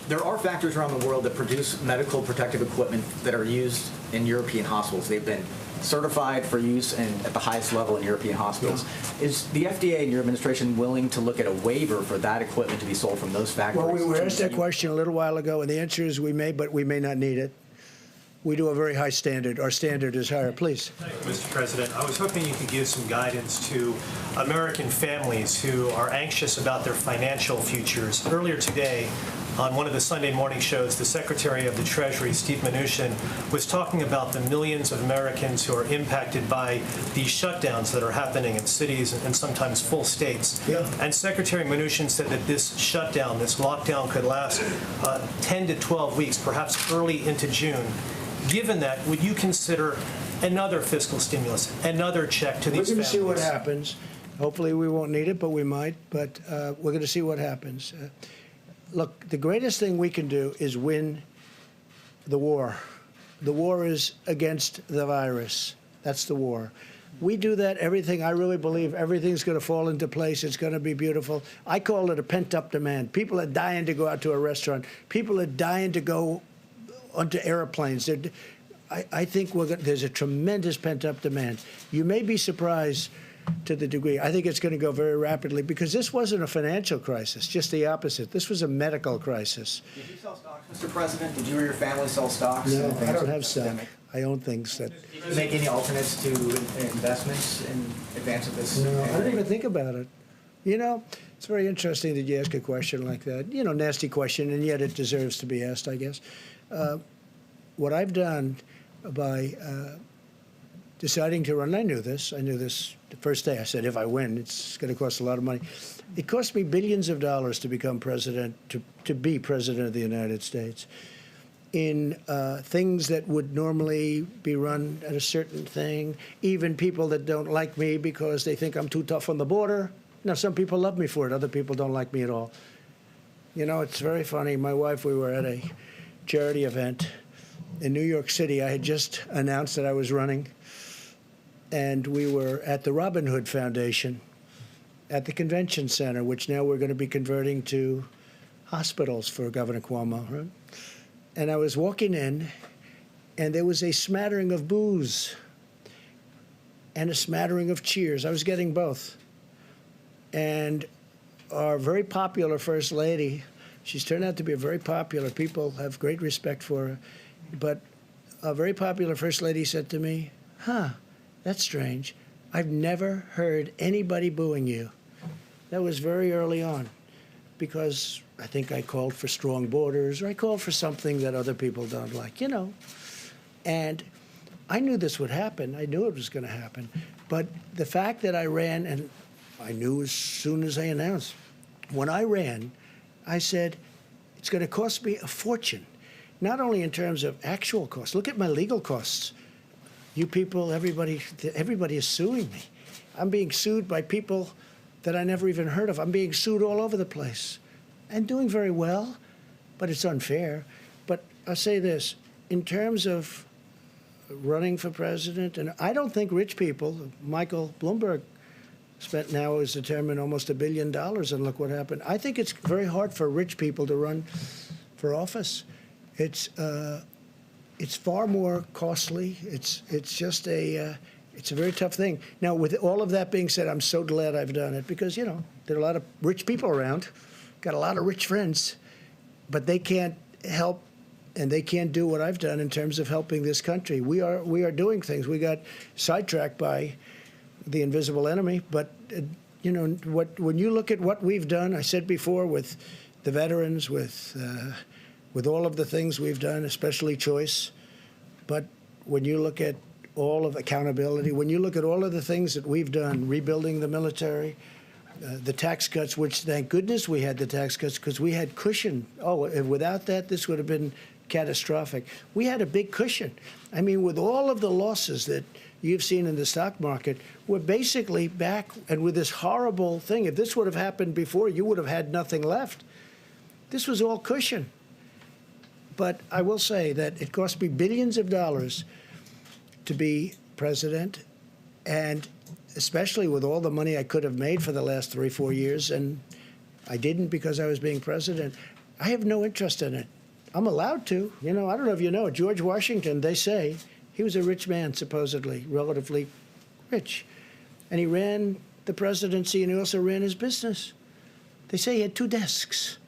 There are factories around the world that produce medical protective equipment that are used in European hospitals. They've been certified for use at the highest level in European hospitals. Yeah. Is the FDA and your administration willing to look at a waiver for that equipment to be sold from those factories? Well, we were asked that question a little while ago, and the answer is we may, but we may not need it. We do a very high standard. Our standard is higher. Please. Thank you, Mr. President. I was hoping you could give some guidance to American families who are anxious about their financial futures. Earlier today, on one of the Sunday morning shows, the Secretary of the Treasury, Steve Mnuchin, was talking about the millions of Americans who are impacted by these shutdowns that are happening in cities and sometimes full states. Yeah. And Secretary Mnuchin said that this shutdown, this lockdown, could last 10 to 12 weeks, perhaps early into June. Given that, would you consider another fiscal stimulus, another check to these families? We're going to see what happens. Hopefully we won't need it, but we might. But we're going to see what happens. Look, the greatest thing we can do is win the war. The war is against the virus. That's the war. We do that, everything, I really believe everything's going to fall into place. It's going to be beautiful. I call it a pent-up demand. People are dying to go out to a restaurant. People are dying to go onto airplanes. I think there's a tremendous pent-up demand. You may be surprised to the degree. I think it's going to go very rapidly because this wasn't a financial crisis, just the opposite. This was a medical crisis. Did you sell stocks, Mr. President? Did you or your family sell stocks? No, I don't have stock. I own things that... Did you make any alternates to investments in advance of this? No, I don't even think about it. You know, it's very interesting that you ask a question like that. You know, nasty question, and yet it deserves to be asked, I guess. What I've done by deciding to run, I knew this the first day. I said, if I win, it's going to cost a lot of money. It cost me billions of dollars to become president, to be president of the United States. In things that would normally be run at a certain thing, even people that don't like me because they think I'm too tough on the border. Now, some people love me for it. Other people don't like me at all. You know, it's very funny. My wife, we were at a charity event in New York City. I had just announced that I was running, and we were at the Robin Hood Foundation at the convention center, which now we're going to be converting to hospitals for Governor Cuomo. Right? And I was walking in, and there was a smattering of boos and a smattering of cheers. I was getting both. And our very popular First Lady, she's turned out to be a very popular, people have great respect for her, but a very popular First Lady said to me, that's strange. I've never heard anybody booing you. That was very early on, because I think I called for strong borders, or I called for something that other people don't like, you know. And I knew this would happen. I knew it was going to happen. But the fact that I ran, and I knew as soon as I announced, when I ran, I said, it's going to cost me a fortune, not only in terms of actual costs. Look at my legal costs. You people, everybody is suing me. I'm being sued by people that I never even heard of. I'm being sued all over the place and doing very well, but it's unfair. But I'll say this, in terms of running for president, and I don't think rich people, Michael Bloomberg spent now is determined almost $1 billion, and look what happened. I think it's very hard for rich people to run for office. It's far more costly. It's just it's a very tough thing. Now, with all of that being said, I'm so glad I've done it because, you know, there are a lot of rich people around, got a lot of rich friends, but they can't help and they can't do what I've done in terms of helping this country. We are doing things. We got sidetracked by the invisible enemy, but you know, when you look at what we've done, I said before, with the veterans, with all of the things we've done, especially choice, but when you look at all of accountability, when you look at all of the things that we've done, rebuilding the military, the tax cuts, which thank goodness we had the tax cuts because we had cushion. Oh, without that, this would have been catastrophic. We had a big cushion. I mean, with all of the losses that you've seen in the stock market, we're basically back, and with this horrible thing, if this would have happened before, you would have had nothing left. This was all cushion. But I will say that it cost me billions of dollars to be president, and especially with all the money I could have made for the last 3 or 4 years, and I didn't because I was being president. I have no interest in it. I'm allowed to. You know, I don't know if you know, George Washington, they say, he was a rich man, supposedly, relatively rich. And he ran the presidency, and he also ran his business. They say he had 2 desks.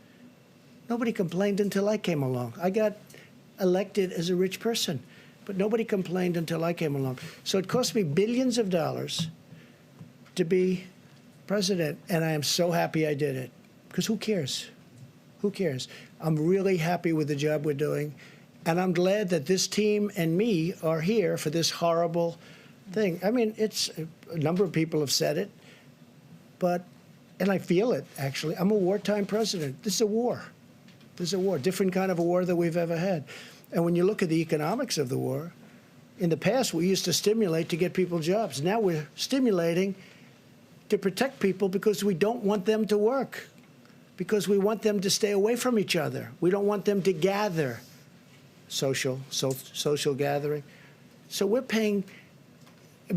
Nobody complained until I came along. I got elected as a rich person, but nobody complained until I came along. So it cost me billions of dollars to be president, and I am so happy I did it. Because who cares? Who cares? I'm really happy with the job we're doing, and I'm glad that this team and me are here for this horrible thing. I mean, it's a number of people have said it, but, and I feel it, actually. I'm a wartime president. This is a war. This is a war, different kind of a war than we've ever had. And when you look at the economics of the war, in the past, we used to stimulate to get people jobs. Now we're stimulating to protect people because we don't want them to work, because we want them to stay away from each other. We don't want them to gather, social gathering. So we're paying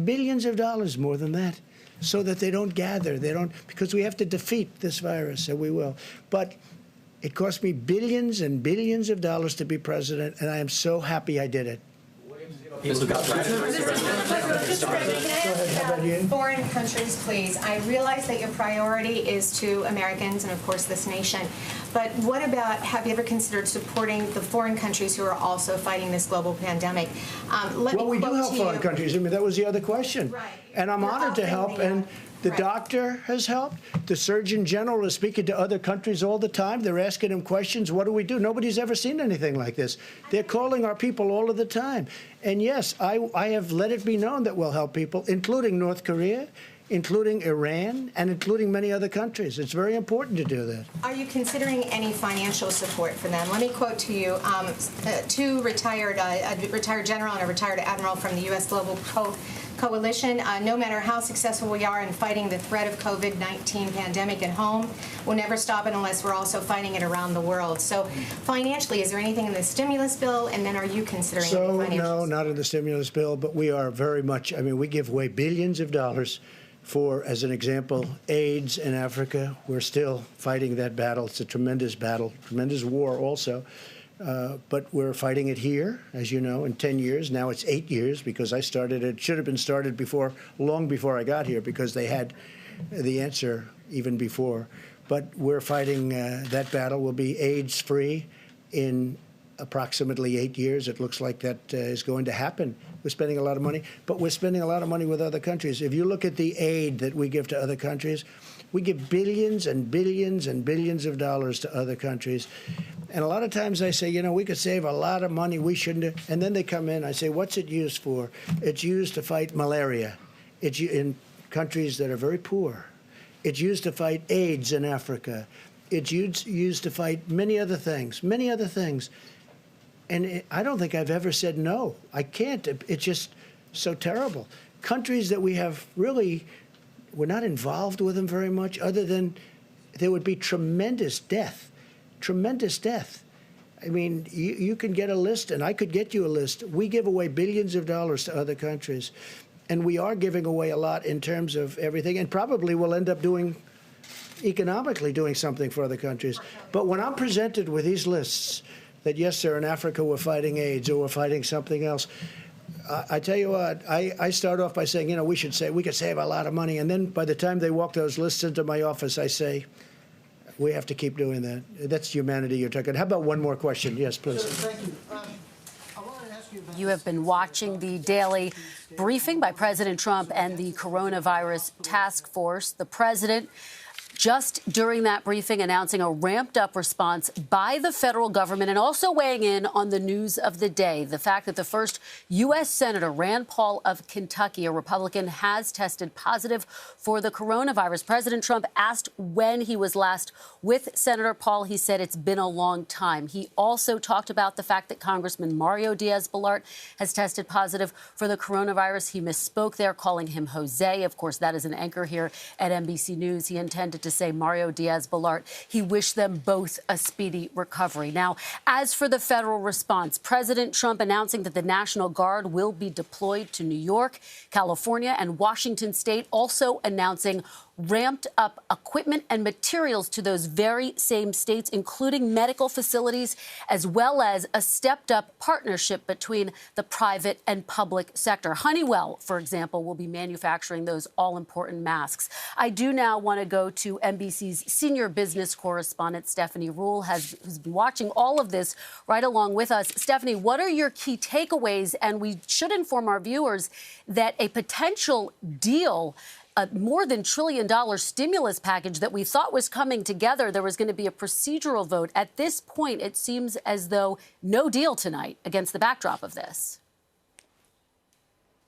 billions of dollars more than that so that they don't gather. They don't, because we have to defeat this virus, and we will. But it cost me billions and billions of dollars to be president, and I am so happy I did it. Foreign countries, please. I realize that your priority is to Americans and, of course, this nation. But what about, have you ever considered supporting the foreign countries who are also fighting this global pandemic? Well, we do help foreign countries. I mean, that was the other question. Right. And I'm honored to help. And the doctor has helped. The Surgeon General is speaking to other countries all the time. They're asking him questions. What do we do? Nobody's ever seen anything like this. They're calling our people all of the time. And yes, I have let it be known that we'll help people, including North Korea, including Iran, and including many other countries. It's very important to do that. Are you considering any financial support for them? Let me quote to you two retired, a retired general and a retired admiral from the U.S. Global Coalition. No matter how successful we are in fighting the threat of COVID-19 pandemic at home, we'll never stop it unless we're also fighting it around the world. So financially, is there anything in the stimulus bill? And then are you considering any financial? No, not in the stimulus bill, but we are very much, I mean, we give away billions of dollars for, as an example, AIDS in Africa. We're still fighting that battle. It's a tremendous battle, tremendous war also. But we're fighting it here, as you know, in 10 years. Now it's 8 years because I started it. Should have been started before, long before I got here, because they had the answer even before. But we're fighting that battle. We'll be AIDS-free in approximately 8 years. It looks like that is going to happen. We're spending a lot of money, but we're spending a lot of money with other countries. If you look at the aid that we give to other countries, we give billions and billions and billions of dollars to other countries. And a lot of times I say, you know, we could save a lot of money. We shouldn't have. And then they come in. I say, what's it used for? It's used to fight malaria. It's in countries that are very poor. It's used to fight AIDS in Africa. It's used to fight many other things, many other things. And I don't think I've ever said no. I can't. It's just so terrible. Countries that we have really, we're not involved with them very much, other than there would be tremendous death. Tremendous death. I mean, you can get a list, and I could get you a list. We give away billions of dollars to other countries, and we are giving away a lot in terms of everything, and probably we'll end up doing, economically doing something for other countries. But when I'm presented with these lists, that yes, sir, in Africa we're fighting AIDS or we're fighting something else, I tell you what, I start off by saying, you know, we could save a lot of money, and then by the time they walk those lists into my office, I say, we have to keep doing that. That's humanity you're talking. How about one more question? Yes, please. Thank you. I want to ask You have been watching the daily briefing by President Trump and the coronavirus task force. The president, just during that briefing, announcing a ramped-up response by the federal government and also weighing in on the news of the day, the fact that the first U.S. Senator, Rand Paul of Kentucky, a Republican, has tested positive for the coronavirus. President Trump asked when he was last with Senator Paul. He said it's been a long time. He also talked about the fact that Congressman Mario Diaz-Balart has tested positive for the coronavirus. He misspoke there, calling him Jose. Of course, that is an anchor here at NBC News. He intended to say Mario Diaz-Balart. He wished them both a speedy recovery. Now, as for the federal response, President Trump announcing that the National Guard will be deployed to New York, California, and Washington State, also announcing ramped up equipment and materials to those very same states, including medical facilities, as well as a stepped up partnership between the private and public sector. Honeywell, for example, will be manufacturing those all-important masks. I do now want to go to NBC's senior business correspondent, Stephanie Ruhle, who's been watching all of this right along with us. Stephanie, what are your key takeaways? And we should inform our viewers that a potential deal, a more than $1 trillion stimulus package that we thought was coming together, there was going to be a procedural vote. At this point, it seems as though no deal tonight against the backdrop of this.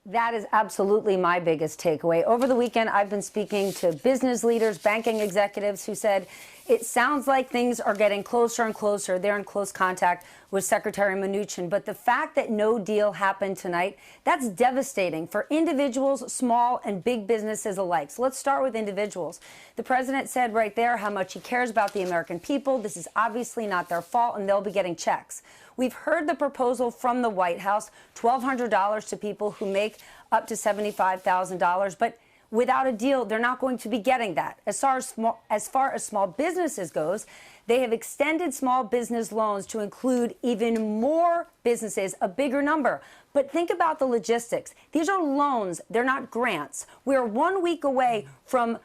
That is absolutely my biggest takeaway. Over the weekend, I've been speaking to business leaders, banking executives who said it sounds like things are getting closer and closer. They're in close contact with Secretary Mnuchin. But the fact that no deal happened tonight, that's devastating for individuals, small and big businesses alike. So let's start with individuals. The president said right there how much he cares about the American people. This is obviously not their fault, and they'll be getting checks. We've heard the proposal from the White House, $1,200 to people who make up to $75,000. But without a deal, they're not going to be getting that. As far as small businesses goes, they have extended small business loans to include even more businesses, a bigger number. But think about the logistics. These are loans. They're not grants. We're 1 week away from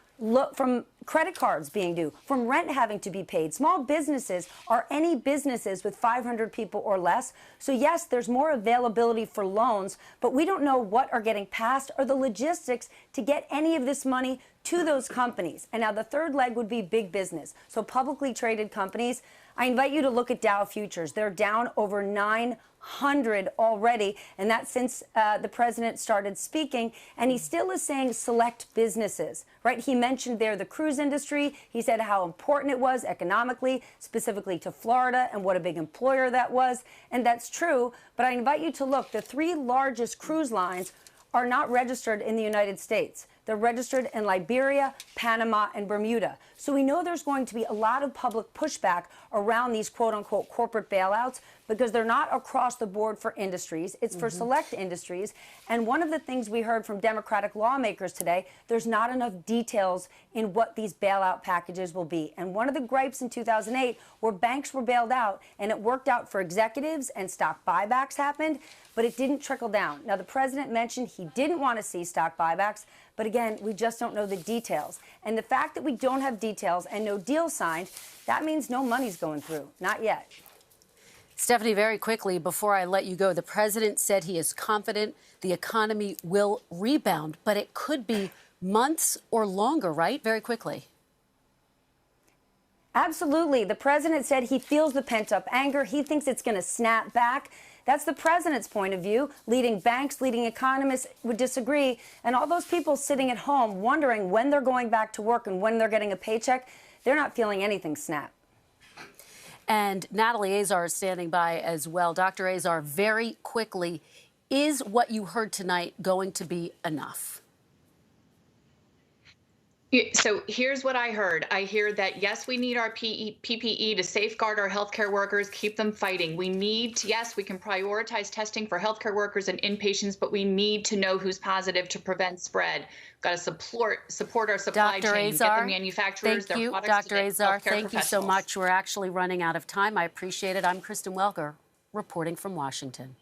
credit cards being due, from rent having to be paid. Small businesses are any businesses with 500 people or less. So yes, there's more availability for loans, but we don't know what are getting passed or the logistics to get any of this money to those companies. And now the third leg would be big business. So publicly traded companies. I invite you to look at Dow futures. They're down over 900 already, and that's since the president started speaking. And he still is saying select businesses, right? He mentioned there the cruise industry. He said how important it was economically, specifically to Florida, and what a big employer that was. And that's true, but I invite you to look. The 3 largest cruise lines are not registered in the United States. They're registered in Liberia, Panama, and Bermuda. So we know there's going to be a lot of public pushback around these quote-unquote corporate bailouts because they're not across the board for industries. It's for select industries. And one of the things we heard from Democratic lawmakers today, there's not enough details in what these bailout packages will be. And one of the gripes in 2008 where banks were bailed out and it worked out for executives and stock buybacks happened, but it didn't trickle down. Now, the president mentioned he didn't want to see stock buybacks, but again, we just don't know the details. And the fact that we don't have details and no deal signed, that means no money's going through. Not yet. Stephanie, very quickly, before I let you go, the president said he is confident the economy will rebound, but it could be months or longer, right? Very quickly. Absolutely. The president said he feels the pent-up anger. He thinks it's going to snap back. That's the president's point of view. Leading banks, leading economists would disagree. And all those people sitting at home wondering when they're going back to work and when they're getting a paycheck, they're not feeling anything snap. And Natalie Azar is standing by as well. Dr. Azar, very quickly, is what you heard tonight going to be enough? So here's what I heard. I hear that, yes, we need our PPE to safeguard our healthcare workers, keep them fighting. We need to, yes, we can prioritize testing for healthcare workers and inpatients, but we need to know who's positive to prevent spread. We've got to support our supply Dr. chain, Azar, get the manufacturers, thank you. their products Dr. to Azar, healthcare thank you so professionals. much. We're actually running out of time. I appreciate it. I'm Kristen Welker, reporting from Washington.